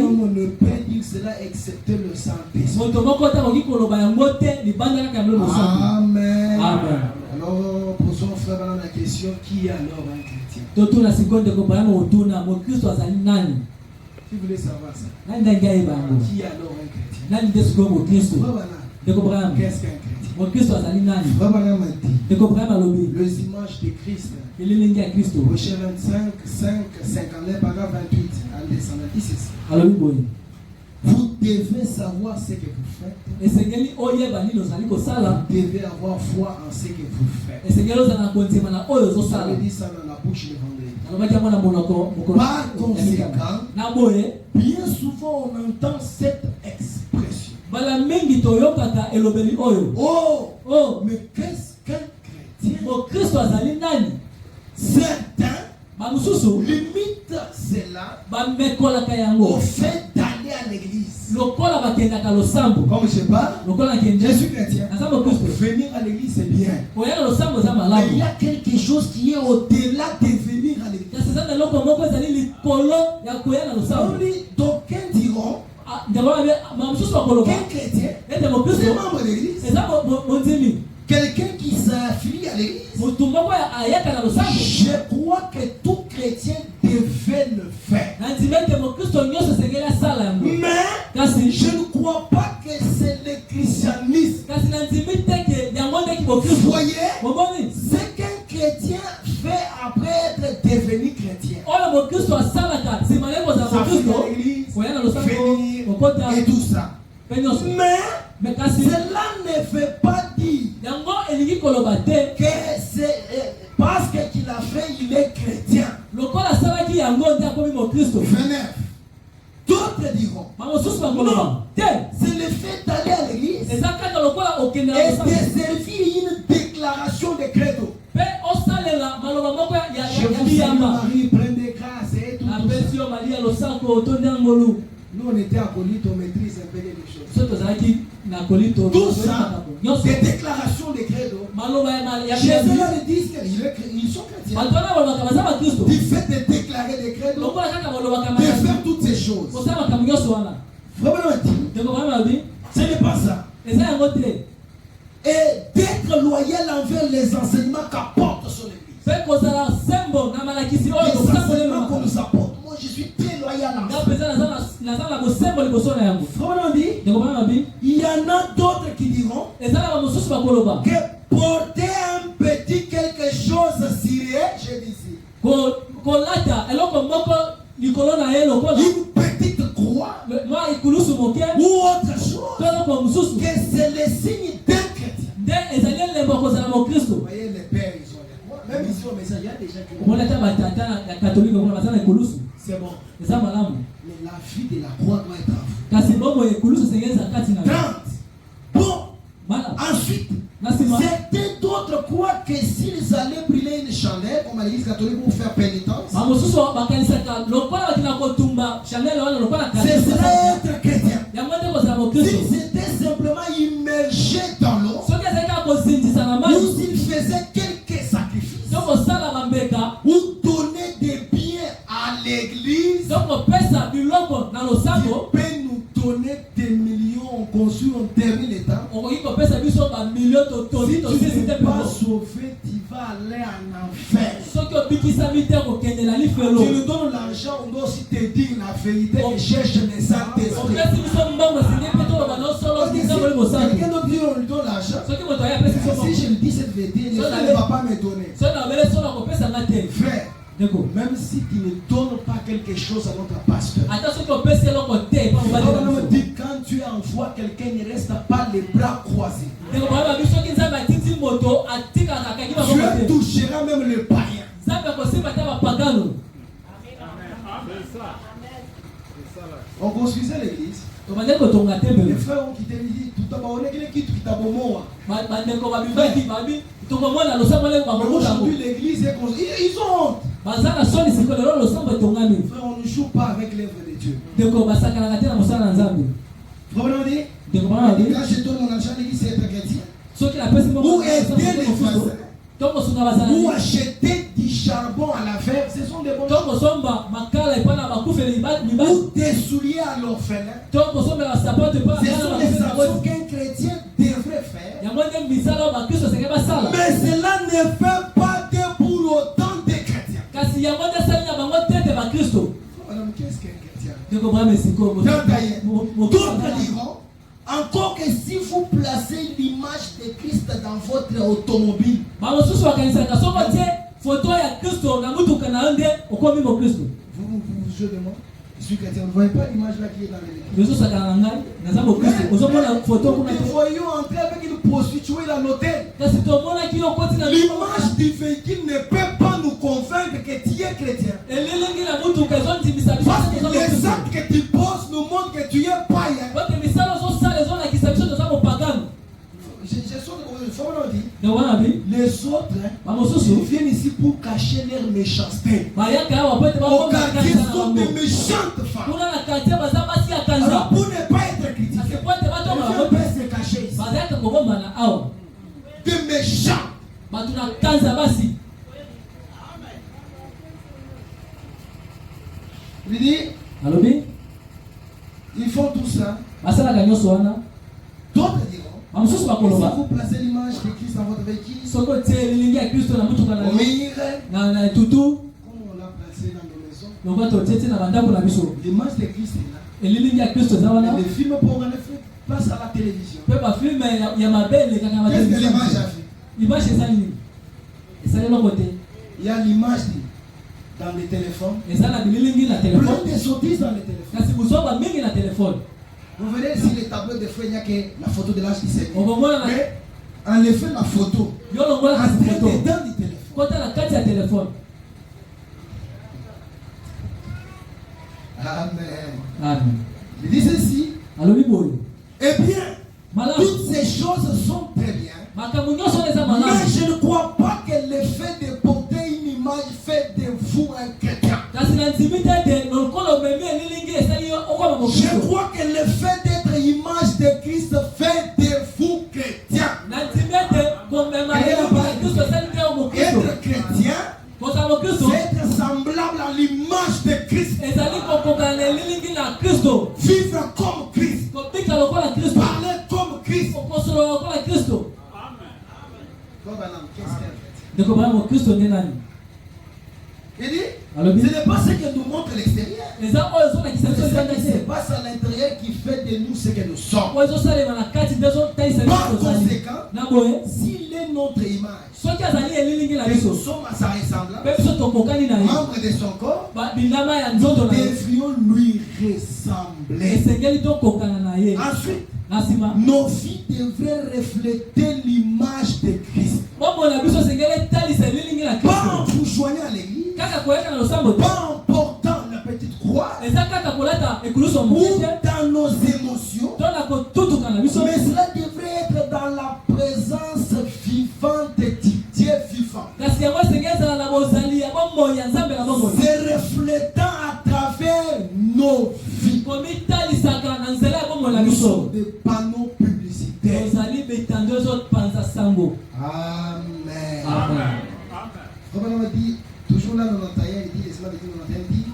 On ne peut dire cela excepté le Saint-Esprit. Amen. Alors, posons frère la question, qui est alors un chrétien? Si vous voulez savoir ça, qui est alors un chrétien? Qu'est-ce qu'un chrétien? Les images de Christ. Prochain 25, 5, 59, paragraphe 28. Allez, ça m'a dit ceci. Vous devez savoir ce que vous faites. Vous devez avoir foi en ce que vous faites. Ça veut dire ça dans la bouche de vendredi. Par conséquent, bien souvent on entend cette expression. Oh, mais qu'est-ce qu'un chrétien? Certains limitent cela au fait d'aller à l'église. Comme je parle, je suis chrétien. Venir à l'église c'est bien. Mais il y a quelque chose qui est au-delà de venir à l'église. D'aucuns diront qu'un chrétien est membre de l'église. Quelqu'un qui s'affilie à l'église. Je crois que tout chrétien devait le faire. Mais je ne crois pas que c'est le christianisme. Vous voyez, ce qu'un chrétien fait après être devenu chrétien. Ça fait dans l'église, venir et tout ça. Mais cela ne veut pas dire que c'est parce qu'il a fait, il est chrétien. 29. D'autres diront non, c'est le fait d'aller à l'église et de servir une déclaration de credo. Je vous salue Marie, pleine de grâce et tout ça. Nous on était acolytes, on maîtrise un peu quelque chose. Tout ça, des déclarations de credo. Chez eux là, ils disent qu'ils sont chrétiens. Du fait de déclarer des credo, de faire toutes ces choses. Vraiment dit, ce n'est pas ça. Et d'être loyal envers les enseignements qu'apporte son église. Les enseignements qu'on nous apporte. Moi je suis très loyal envers. Il y en a d'autres qui diront que porter un petit quelque chose sérieux, je dis ici, une petite croix ou autre chose, que c'est le signe d'un chrétien. Vous voyez, les pères, ils ont les croix. Même ici au message, il y a des gens qui ont. C'est bon. Mais la vie de la croix doit être à vous. 30. Bon. Ensuite, certains d'autres croient que s'ils allaient brûler une chandelle, comme à l'église catholique, pour faire pénitence, c'est cela être chrétien. S'ils étaient simplement immergés dans l'eau, ou s'ils faisaient quelques sacrifices, ou donnaient des biens à l'église, Dieu peut nous donner des millions, on construit, on termine les temps. Si tu n'es pas sauvé, tu vas aller en enfer. Tu nous donnes l'argent, on doit aussi te dire la vérité et cherche les Saint-Esprit. Quelqu'un d'autre dit on lui donne l'argent. Si je lui dis cette vérité, il ne va pas me donner. Frère, même si tu ne donnes pas quelque chose à notre pasteur, quand tu envoies quelqu'un, il ne reste pas les bras croisés. Tu toucheras même le païen. On construisait l'église. Les frères ont quitté l'église. Tout d'abord, on est qui t'a aujourd'hui, l'église est construite. Ils ont honte. Frère, on ne joue pas avec l'œuvre de Dieu. Frère, quand je donne mon argent à l'église, c'est être chrétien. Ou aider les voisins. Ou acheter du charbon à la verre, ce sont des bonnes Donc, choses. on somba makala et pas na bakoufé les bas. Ou des souliers à l'orphelin. Donc, on somba la sapate pas. Ce sont des actions qu'un chrétien devrait faire. Il y a moins de misala ba Christo c'est pas ça. Mais cela ne fait pas de pour autant des chrétiens. Kasi il y a moins de ça, il y a moins de tête ba Christo. Madame, qu'est-ce qu'un chrétien? Donc, on va me siko. D'autres diront encore que si vous placez l'image de Christ dans votre automobile, Mama susu wa kanisa kasoma tie photo ya Kristo na mtu kanaende ukomi mo Kristo. vous jouez de moi? Je suis chrétien, vous ne voyez pas l'image là qui est dans l'église. Yesu sakananga na zambo Kristo. Ozomona photo kuna Nous voyons entrer avec une prostituée dans l'hôtel. kasi tomona kiyo koti na L'image du véhicule ne peut pas nous convaincre que tu es chrétien. elelengi na mtu kazo ntimisa Parce que les actes que tu poses nous montrent que tu es païen. Bote misala zo sale zo na kisabisho zo zambo pagano. Il faut le dire. Na wana bi Les autres, mama ils susu viennent ici pour cacher leur méchanceté. bayaka wa bote ba Au ko quartier, sont des méchantes femmes. kuna na quartier baza basi ya Alors, kanza. pour ne pas être critiqué, Kasi bote ba to ils ba viennent pas se cacher ici. bayaka kogomba na awa. Des méchants. Batu na kanza basi. Il dit, Alobi ils font tout ça. basala kanyoso wana. D'autres diront, Mama susu si bakoloba. vous placez l'image de Christ dans votre véhicule, Soko tie lilingi ya Kristo na mtu kana au mire, na tutu comme on l'a placé dans nos maisons, longo to tete na bandako na biso. l'image de Christ est là. Elilingi ya Kristo za wana. Et les films pour les faire place à la télévision. Pe ba film ya mabele kaka ma Qu'est-ce que television. l'image a fait? Image eza nini? Eza lelo côté. Il y a l'image dans les téléphones. Eza na bililingi na téléphone. Plein de sottises dans les téléphones. Kasi musoba mingi na téléphone. Vous verrez si les tableaux de feu, il n'y a que la photo de l'âge qui s'est mis. Okomona na Mais en effet, la photo, yo longola kasi entrée photo. dedans du téléphone. Kota na kati ya téléphone. Amen. Amen. Il dit ceci. Alobi boyo. Eh bien, Malamu. toutes ces choses sont très bien. Makambo nyonso eza malamu. Mais je ne crois pas que le fait de porter une image fait de vous un chrétien. Kasi na nzimi tete lokolo memi elilingi esali yo okoma mo Je Kristo. crois que le fait d'être image de Christ fait de vous chrétien. Na nzimi tete komema ya Kristo esali te mo Kristo. Être chrétien, Kosa mo Kristo. c'est être semblable à l'image de Christ. Ezali kokokana na elilingi na Kristo. Vivre comme Christ. Kobika lokola Kristo. Parler comme Christ. Okosolo lokola Kristo. Qu'est-ce qu'elle fait? Ndeko bana mo Kristo nde nani? Il dit, Alobi. ce n'est pas ce que nous montre l'extérieur. Eza oyo ezolakisa C'est biso ce libanda qui se te. passe à l'intérieur qui fait de nous ce que nous sommes. Oyo ezosalema na kati nde ezotalisa biso Par tozali. conséquent, Na boye s'il est notre image, soki azali elilingi na que nous biso sommes à sa ressemblance, mpe biso tokokani na ye membre de son corps, bindama ya nzoto nous na ye devrions lui ressembler. esengeli tokokana na ye. Ensuite, Na nsima nos vies devraient refléter l'image de Christ. bombo na biso esengeli etalisa elilingi na Pas en Kristo vous joignant à l'église, kaka koyaka na losambo te pas en portant la petite croix, eza kaka kolata ekuluso ou moke te dans nos émotions, to na kotutuka na biso mais cela devrait être dans la présence vivante du Dieu vivant, kasi yango esengeli ezala na bozali ya bomoi ya nzambe na bomoi se reflétant à travers nos vies. komitalisaka na nzela ya bomoi na Nous biso sommes des panneaux publicitaires. ozali bitando ezopanza sango. Amen. Amen. Comme on a dit, toujours là dans notre tailleur, il dit, et cela veut dire dans notre tailleur, il dit,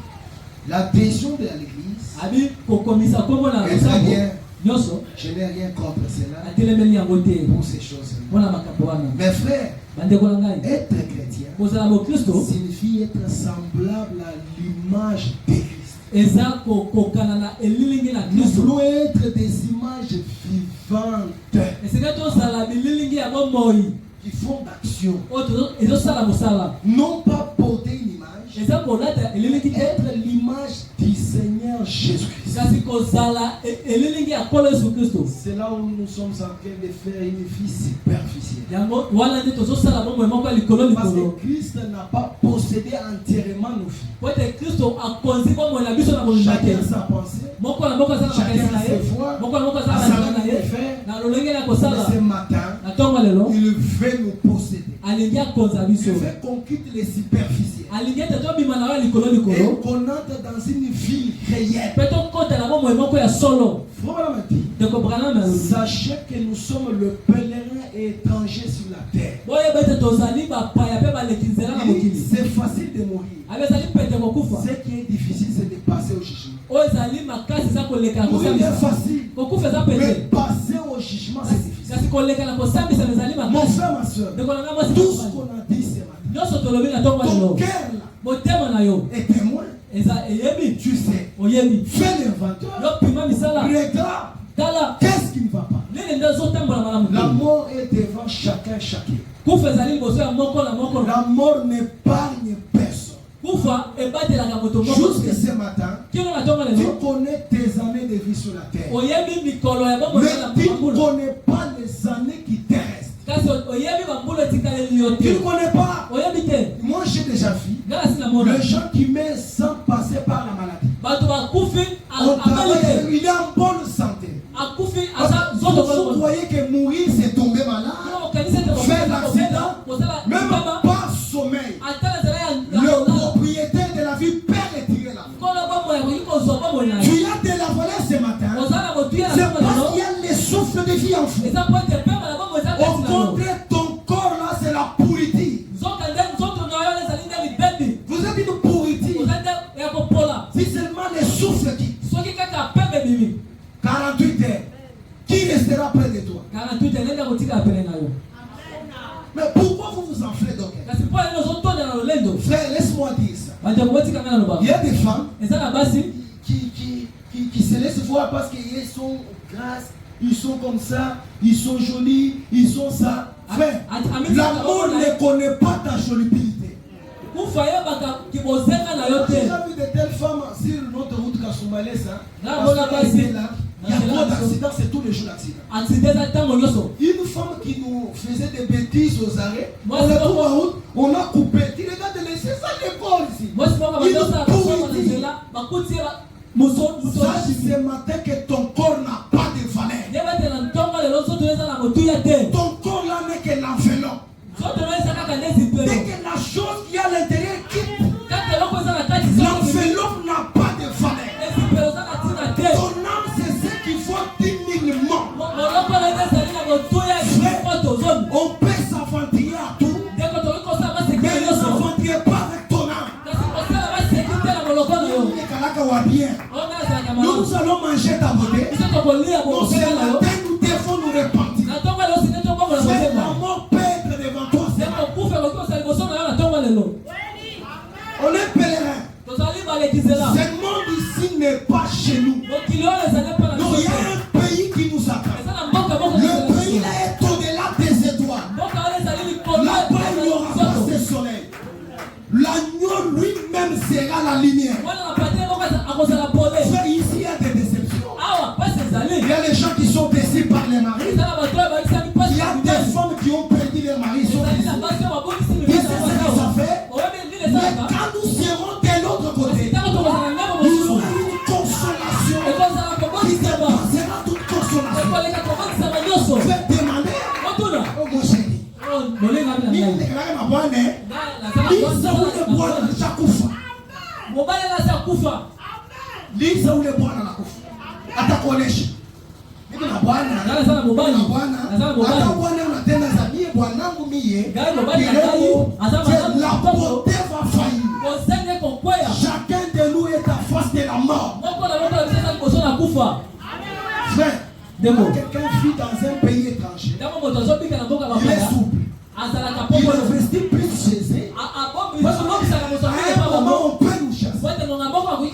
l'adhésion de l'église abi kokomisa kombo na est très losambo bien. nyonso Je n'ai rien contre cela atelemeli yango te pour ces choses-là. mpona makambo wana. Mes frères, bandeko na ngai être chrétien kozala mokristo signifie être semblable à l'image de Christ. eza kokokana na elilingi na Nous kristo. voulons être des images vivantes esika tozala bililingi ya bomoi qui font d'action. oyo ezosala mosala Non pas porter une image, eza kolata elilingi te être l'image du Seigneur Jésus-Christ. kasi kozala elilingi ya nkolo yesu kristo. C'est là où nous sommes en train de faire une vie superficielle. yango wana nde tozosala bomoi moko ya likolo Parce likolo que Christ n'a pas possédé entièrement nos vies. po ete kristo akonzi bomoi na biso na mobimba te. Chacun sa pensée, moko na moko aza na makanisi na ye moko na moko aza na makanisi na ye na lolenge na mais kosala ce matin, na ntongo lelo il veut nous posséder. alingi akonza biso Il veut qu'on quitte les superficiels alingi ete tobima na yo likolo et likolo qu'on entre dans une vie réelle. mpe tokota na bomoi moko ya solo. Voilà ma dit, Sachez que nous sommes le pèlerin et étranger sur la terre. C'est facile de mourir. Ce qui est difficile, c'est de passer au jugement. Mourir est facile, mais passer au jugement, c'est difficile. Mon frère, ma soeur, tout ce qu'on a dit ce matin, ton cœur là est témoin. Tu sais, fais l'inventaire, regarde, qu'est-ce qui ne va pas. La mort est devant chacun. La mort n'épargne personne. Jusqu'à ce matin, tu connais tes années de vie sur la terre, mais tu ne connais pas les années qui te restent. Tu ne connais pas. Moi j'ai déjà vu les gens qui meurent sans passer par la maladie. Il est en bonne santé. Vous croyez que mourir c'est tomber malade, faire l'accident, même pas sommeil. Le propriétaire de la vie perd et tire la vie. Tu as de la volée ce matin. C'est parce qu'il y a les souffles de vie en vous. Au contraire, ton corps là c'est la pourriture. Vous êtes une pourriture. Si seulement les souffles qui 48 heures, qui restera près de toi? Mais pourquoi vous vous enflez donc? Frère, laisse-moi dire ça. Il y a des femmes qui se laissent voir parce qu'ils sont grasses, ils sont comme ça, ils sont jolis, ils sont ça. Frère, l'amour ne connaît pas ta jolité. J'ai vu de telles femmes sur notre route Kasumbalès. Il y a trop d'accidents, c'est tous les jours d'accidents. Une femme qui nous faisait des bêtises aux arrêts, on a trouvé en route, on a coupé. Tu regardes, c'est ça l'école ici. Sache ce matin que ton corps n'a pas de valeur. Ton corps là n'est que l'enveloppe. Dès que la chose qui est à l'intérieur quitte, l'enveloppe n'a pas de valeur. Ton âme, c'est ce qu'il faut dignement. On peut s'aventurer à tout, mais ne s'aventurer pas avec ton âme. Nous allons manger ta beauté. Nous devons nous repentir. C'est la mort perdre devant toi. On est pèlerin. Ce monde ici n'est pas chez nous. Non, il y a un pays qui nous attend. Le pays là est au-delà des étoiles. Là-bas, il n'y aura pas de soleil. L'agneau lui-même sera la lumière. Ici, il y a des déceptions. Il y a les gens qui sont déçus par les maris. Il y a des femmes qui ont perdu les maris. Qu'est-ce que ça fait? Mais quand nous serons de l'autre côté, nous aurons une consolation qui dépassera toute consolation. Faites demander, oh mon chéri, Lisa ule bwana nakufa. Atakuonesha. Mimi na bwana. Hata bwana unatenda za mie bwanangu mie. La beauté va faillir. Chacun de nous est en face de la mort. Frère, quelqu'un vit dans un pays étranger. Il est souple. Il investit plus chez eux. Parce qu'à un moment on peut nous chasser.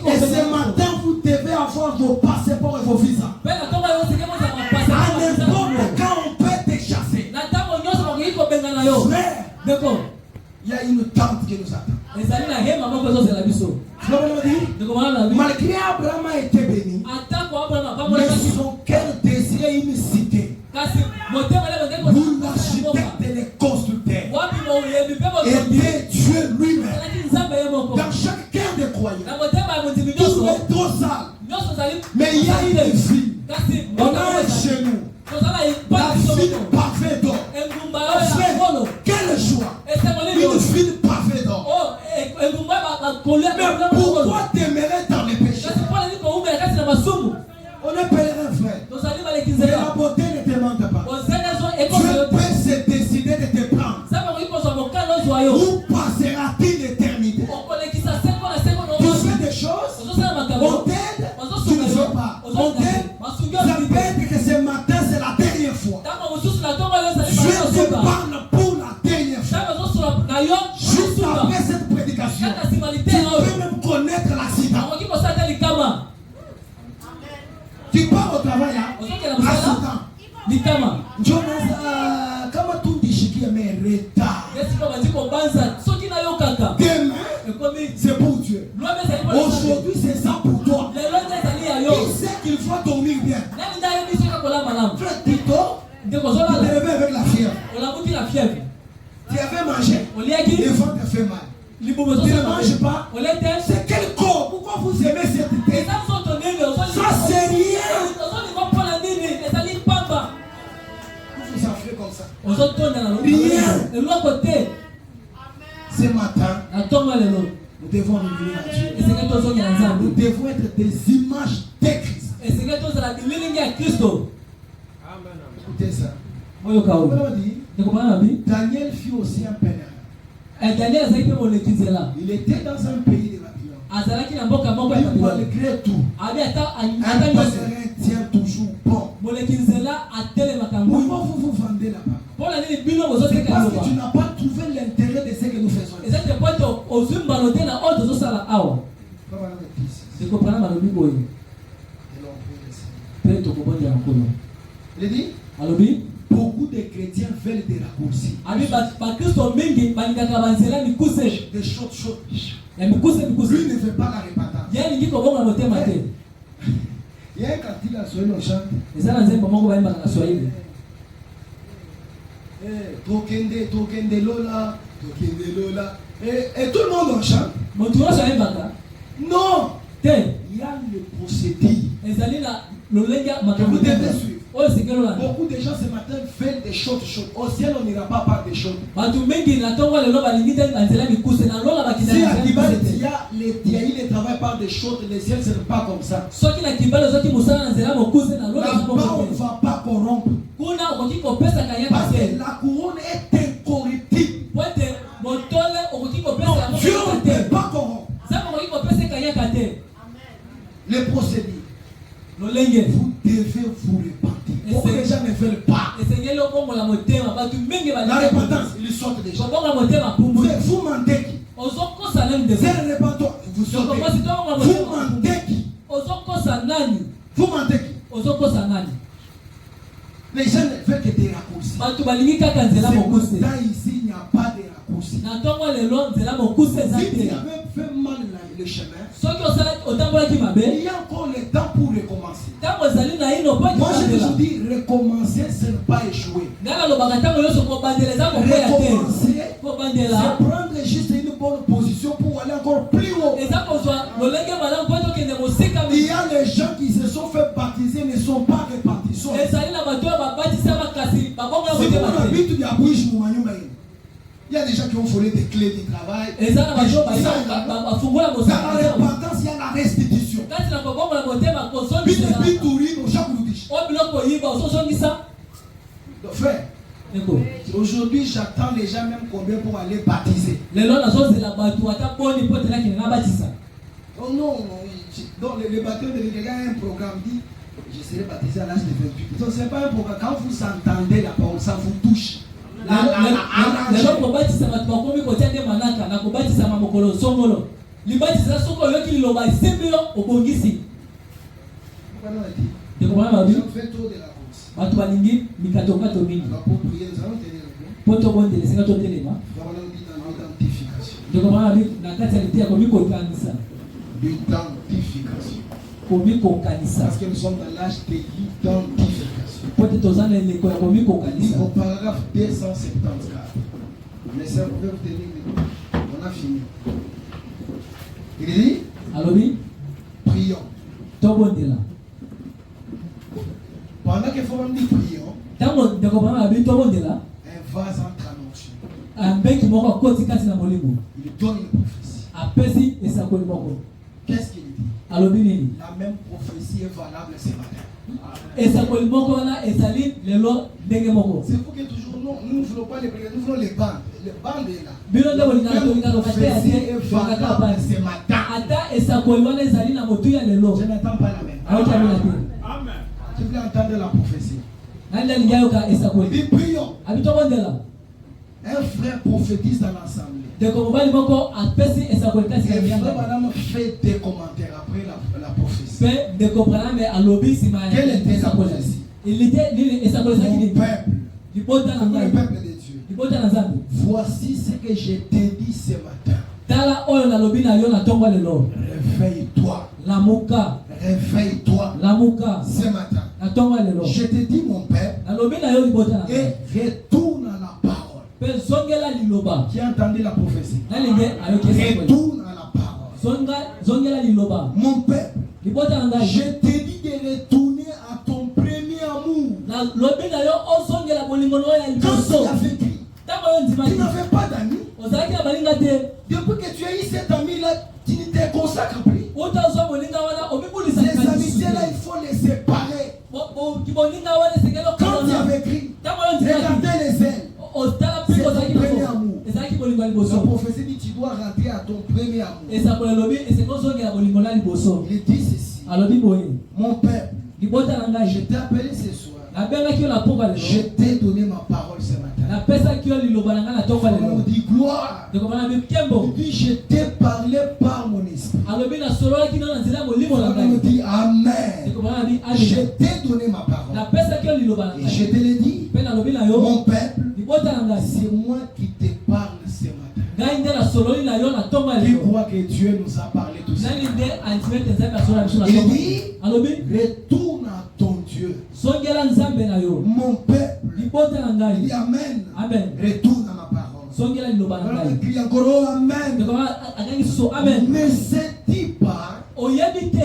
Et ce matin vous devez avoir vos passeports et vos visas. À n'importe quand on peut te chasser. Frère, il y a une tente qui nous attend. Malgré Abraham a été béni, mais son cœur désirait une cité où l'architecte et les constructeurs était Dieu lui-même. Dans chaque cœur de croyant, tout est trop sale, mais il y a une ville. On a un genou, la ville pavée d'or. Quelle joie! Une ville pavée d'or. Mais pourquoi t'aimerais dans les péchés? On est pèlerin, frère. On t'aide, tu ne veux pas. On t'aide, ça peut être que ce matin c'est la dernière fois. Je te parle pour la dernière fois. Juste après cette prédication, tu peux même connaître l'accident. Tu pars au travail là, à Soudan. Jonas, comment tout dit qui est retard. Demain, c'est pour Dieu. Aujourd'hui, c'est ça pour toi. Qui sait qu'il faut dormir bien? Frère Tito, tu t'es levé avec la fièvre. Tu avais mangé, le ventre te fait mal. Tu ne manges pas. C'est quel corps? Pourquoi vous aimez cette idée? Ça c'est rien. Vous vous enflez comme ça. Rien. Ce matin, nous devons revenir à Dieu. Nous devons être des images de Christ. Écoutez ça. Daniel fut aussi un pèlerin. Il était dans un pays de Babylone. Et malgré tout, un pèlerin tient toujours bon. Pourquoi vous vous vendez là-bas? C'est parce que tu n'as pas trouvé l'intérêt de ce que nous faisons. Il dit, beaucoup de chrétiens veulent des raccourcis. Des choses. Lui ne fait pas la repentance. Il y a un cantique à Swahili, on chante. Tokende Lola. Et tout le monde en chante. Non. Il y a le procédé que vous devez suivre. Beaucoup de gens ce matin veulent des choses chaudes. Au ciel, on n'ira pas par des choses. Si à Kibale, il y a eu le travail par des choses, le ciel ne sera pas comme ça. Là-bas, on ne va pas corrompre. Parce que la couronne est incorruptible. Non, Dieu ne peut pas corrompre. Le procédé. Vous devez vous repentir. Beaucoup de gens ne veulent pas. La repentance, ils sortent déjà. Vous mentez qui? C'est le repentant. Vous sortez. Vous mentez qui? Vous mentez qui? Les gens ne veulent que des raccourcis. C'est pourtant ici, il n'y a pas de raccourcis. Si tu avais fait mal le chemin, il y a encore le temps pour recommencer. Moi je te dis, recommencer, ce n'est pas échouer. Recommencer, c'est prendre juste une bonne position pour aller encore plus haut. Il y a les gens qui se sont fait baptiser ne sont pas repentis. Si vous habitez à Bouche, il y a des gens qui ont volé des clés du travail. Dans la repentance, il y a la restitution. Frère, aujourd'hui j'attends les gens même combien pour aller baptiser. Oh non, donc le baptême de quelqu'un a un programme dit je serai baptisé à l'âge de 28. Donc c'est pas un programme. Quand vous entendez la parole, ça vous touche. Fait trop de la course. Alors pour prier, nous allons tenir le bon. Nous allons dire l'identification. Parce que nous sommes dans l'âge de l'identification. Au paragraphe 274. Mais ça, vous pouvez vous tenir le bon. On a fini. Il dit prions. Pendant que faut même dire prions, un vase entre en onction. Il donne une prophétie. Qu'est-ce qu'il dit? La même prophétie est valable ce matin. C'est pour que toujours nous ne voulons pas les prières, nous voulons les bandes. Les bandes est là. La même prophétie est valable ce matin. ata esakoli wana ezali na motu ya lelo. Je n'attends pas la même. Amen. Tu veux entendre la prophétie. Nani lingayoka esakoli. Nous prions. Abitobondela. Un frère prophétise dans l'assemblée. De komobali moko apesi esakoli kasi Et ya frère madame fait des commentaires après la prophétie. Pe de comprendre mais alobi sima. Quelle était la prophétie? Il était esakoli Mon sakini. peuple. Libota na Le ngai. peuple de Dieu. Libota na Nzambe. Voici ce que je t'ai dit ce matin. Tala oyo na lobi na yo na tongo lelo. Réveille-toi. Lamuka. Réveille-toi. Lamuka. Ce matin. Na tongo lelo. Je te dis mon peuple. Na lobi na yo libota na. Et retourne à la parole. Pe zongela liloba. Qui a entendu la prophétie? Nalinge ayoki esakoli. Retourne à la parole. Zongela liloba. Mon peuple. Libota na ngai. Je t'ai dit de retourner à ton premier amour. Na lobi na yo ozongela bolingo no ya Quand tu liboso. as vécu, Tango yo tu ndimaki. n'avais pas d'amis. Ozalaki na balinga te. Depuis que tu as eu cet ami-là, tu ne te consacres plus. Utazo bolinga wana obibulisa Ces amitiés-là, il faut les séparer. kibolinga wana sekelo Quand tu as vécu, tango yo ndimaki. regardez les ailes. Ozala C'est piko ton zaki premier na amour. ezalaki bolingo ya La liboso. prophétie dit tu dois rentrer à ton premier amour. Esakolo lobi eseko zongela bolingo na liboso. Il dit ceci. Alobi boye. Mon peuple, Libota na ngai. je t'ai appelé ce soir. Nabengaki yo na poko Je lelo. t'ai donné ma parole ce matin. Napesaki yo liloba na ngai na tongo On lelo. dit gloire. Dekomana bi kembo. Il dit je t'ai parlé par mon esprit. Alobi na sololaki no na nzela ya molimo na On ngai. dit amen. Dekomana bi Je amen. t'ai donné ma parole. Napesaki yo liloba na Et je ngai. te l'ai dit, Pe na lobi na yo. mon peuple, Libota na ngai. c'est moi qui te parle ce matin. Ngai nde na sololi na yo na tongo Qui lelo. croit que Dieu nous a parlé tout ça? Nani nde antimete nzambe asola biso na Il tongo. dit, Alobi retourne à ton Dieu. songela nzambe na yo. Mon peuple, Libota na il dit ngai. amen. Amen. Retourne à ma parole. Songela liloba na Alors, il ngai. crie encore, oh, amen. Dekomana akangi susu amen. Ne sais-tu pas Oyebi te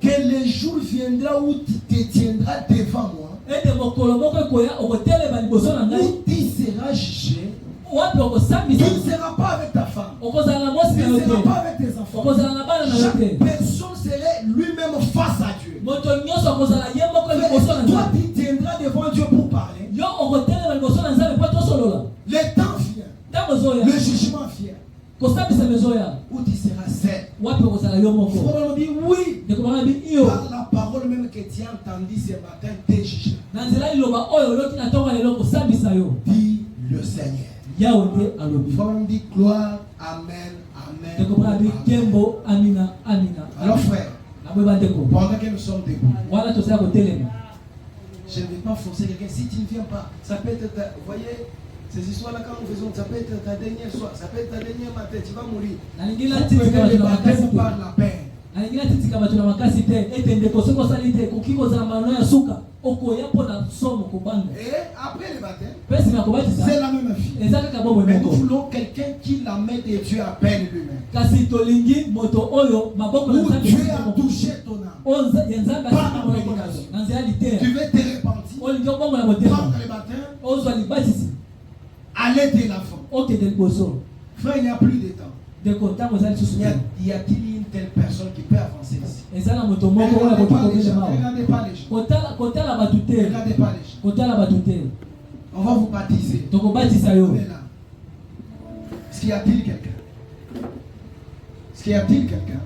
que le jour viendra où tu te tiendras devant moi, ete mokolo moko ekoya okotelema liboso na ngai. où tu seras jugé? Wapi Tu okosambisa. ne seras pas avec ta femme. Okozala na mwasi Tu na yo ne seras te. pas avec tes enfants. Okozala na bana na yo Chaque te. personne serait lui-même face à Dieu. Moto nyonso akozala ye moko Mais liboso na toi, nzambe. tu tiendras devant Dieu pour parler. Yo okotelema liboso na nzambe mpo tosolola. Le temps vient. Ntango ezoya Le jugement vient. kosambisa mezoya. Où tu seras seul. Wapi okozala yo moko. On dit oui. Dekomana bi iyo Par la parole même que tu as entendue ce matin, t'es jugé. na nzela liloba oyo oloki na tongo lelo kosambisa yo. Dit le Seigneur. Yawe nde alobi. On dit gloire, amen, amen. Dekomana bi amen. kembo amina amina. Alors frère, Naboyeba ndeko. pendant que nous sommes debout, Wana tosala kotelema. je ne vais pas forcer quelqu'un. Si tu ne viens pas, ça peut être, vous voyez, ces histoires-là, quand nous faisons, ça peut être ta dernière soirée, ça peut être ta dernière matin, tu vas mourir. Nalingi Vous natika prenez bato le na makasi baptême te. par la peine. Nalingi natika bato na makasi te. Ete ndeko soki osali te koki kozala mano ya suka okoya mpo na somo kobanga. Et après le baptême, Mpe nsima ya kobatisa c'est la même vie. eza kaka bomoi Mais nous moko. voulons quelqu'un qui la main de Dieu appelle lui-même. Kasi tolingi moto oyo maboko na Où nzambe Dieu esika a moko. touché ton âme. Oyo ya nzambe asika monoko na yo na nzela Tu liteya. veux te repentir, Olingi obongo na motema. prendre le baptême, Ozwa libatisi aller de l'avant. okende liboso. Frère, il n'y a plus de temps. Ndeko ntango eza lisusu te. Y a-t-il une telle personne qui peut avancer ici? Eza na moto Ne moko oyo regardez akoki pas les gens. kobelema Ne awa. regardez pas les gens. Kotala bato Ne te. regardez pas les gens. Kotala bato te. On va vous baptiser. Tokobatisa yo. On est là. Est-ce qu'il y a-t-il quelqu'un? Est-ce qu'il y a-t-il quelqu'un?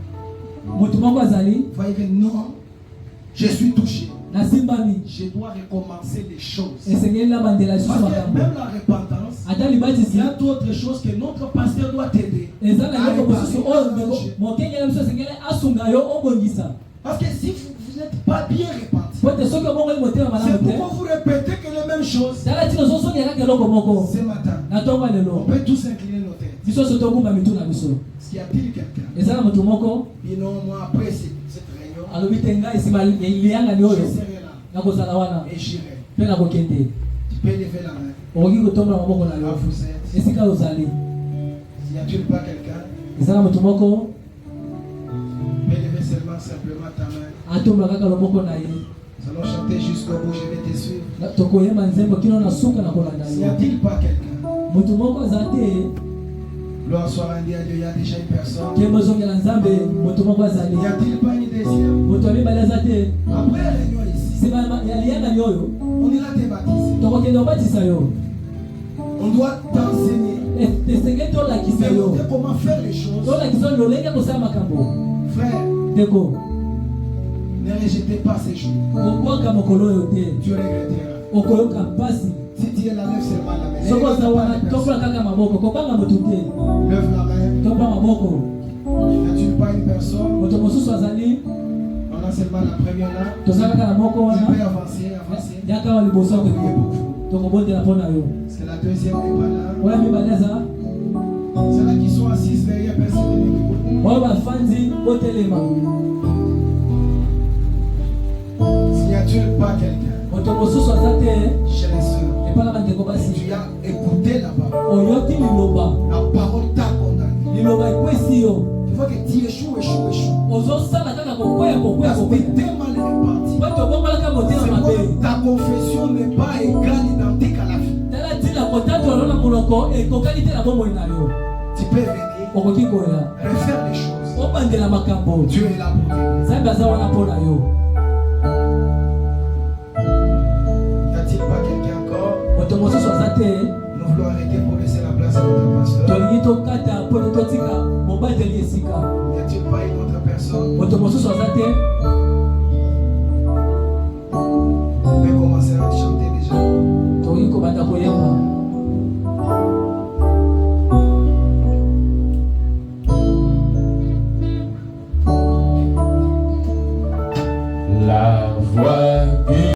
Moto moko azali Vous voyez que non, je suis touché. nasimbami. Je dois recommencer les choses. Esengeli na bandela lisusu Parce que makambo. même la repentance, Ata il libatisi y a d'autres choses que notre pasteur doit t'aider. eza na à eloko mosusu oyo réparer. ndeko mokengeli biso esengeli asunga yo obongisa. Parce que si vous n'êtes pas bien repenti, Po te soki obongoli motema c'est malamu pourquoi te. vous répétez que les mêmes choses. Tala tino ozosongela kaka eloko moko. Ce matin, Na tongo on lelo. peut tous incliner nos têtes. Biso so togumba mitu na biso. Est-ce qu'il y a-t-il quelqu'un? Eza na moto moko Puis non, moi, après cette réunion, alobi te ngai nsima liyanga ni je oyo serai là nakozala wana et j'irai. mpe nakokende. Tu peux lever la main. Okoki kotombola maboko na Là yo vous êtes. esika ozali. Y a-t-il pas quelqu'un? Eza na moto moko Tu peux lever seulement simplement ta main. atombola kaka loboko na ye. Nous allons chanter jusqu'au bout, je vais te suivre. Tokoyeba nzembo kino na suka na kolanda Y yo. a-t-il pas quelqu'un? Moto moko aza te Gloire soit rendue à Dieu, il y a déjà une personne. kembo ezongela nzambe moto moko azali. Y a-t-il pas une deuxième? Moto ya mibale aza te Après la réunion ici, nsima ya liyanga ni oyo on ira te baptiser. tokokende kobatisa yo. On doit t'enseigner. Esengeli tolakisa Te yo montrer comment faire les choses. tolakisa yo lolenge kosala makambo Frère, Ndeko, ne rejetez pas ces jours. obwaka mokolo oyo te. Dieu regrettera. Okoyoka mpasi. Si tu es la lève seulement la main. Soko oza wana tokola kaka maboko. Kobanga motu te. Lève la main. Tokola maboko. N'as-tu pas une personne? Moto mosusu azali. On a seulement la première là. Tozala kaka na moko Il wana. peut avancer, avancer. Yaka wa liboso Priez ko. pour vous. Tokobondela mpo na yo. Parce que la deuxième n'est pas là. Oya mibale aza. Ceux-là qui sont assis derrière personne ne l'écoute. Oyo bafandi botelema. S'il n'y a-t-il pas quelqu'un Moto mosusu aza te. chez les sœurs? Epala bandeko basi. Tu as écouté là-bas. Oyoki liloba. La parole t'a condamné. Liloba ekwesi yo. Tu vois que tu échoues. Ozosala kaka kokwea kokwea Parce que kokwea. t'es mal réparti. Po tobombalaka motema C'est mabe. pourquoi ta confession n'est pas égale, identique à la vie. Tala ntina kotato lona monoko ekokani te na bomoi na yo. Tu peux venir, Okoki koya. refaire les choses. Obandela makambo. Dieu est là pour t'aider. Nzambe aza wana mpo na yo. Y a-t-il pas quelqu'un encore? Moto mosusu aza te. Nous voulons arrêter pour laisser la place à notre pasteur. Tolingi tokata mpo na totika mobateli esika. Y a-t-il pas une autre personne? Moto mosusu aza te. On peut commencer à chanter déjà. Tolingi kobanda koyemba. La voix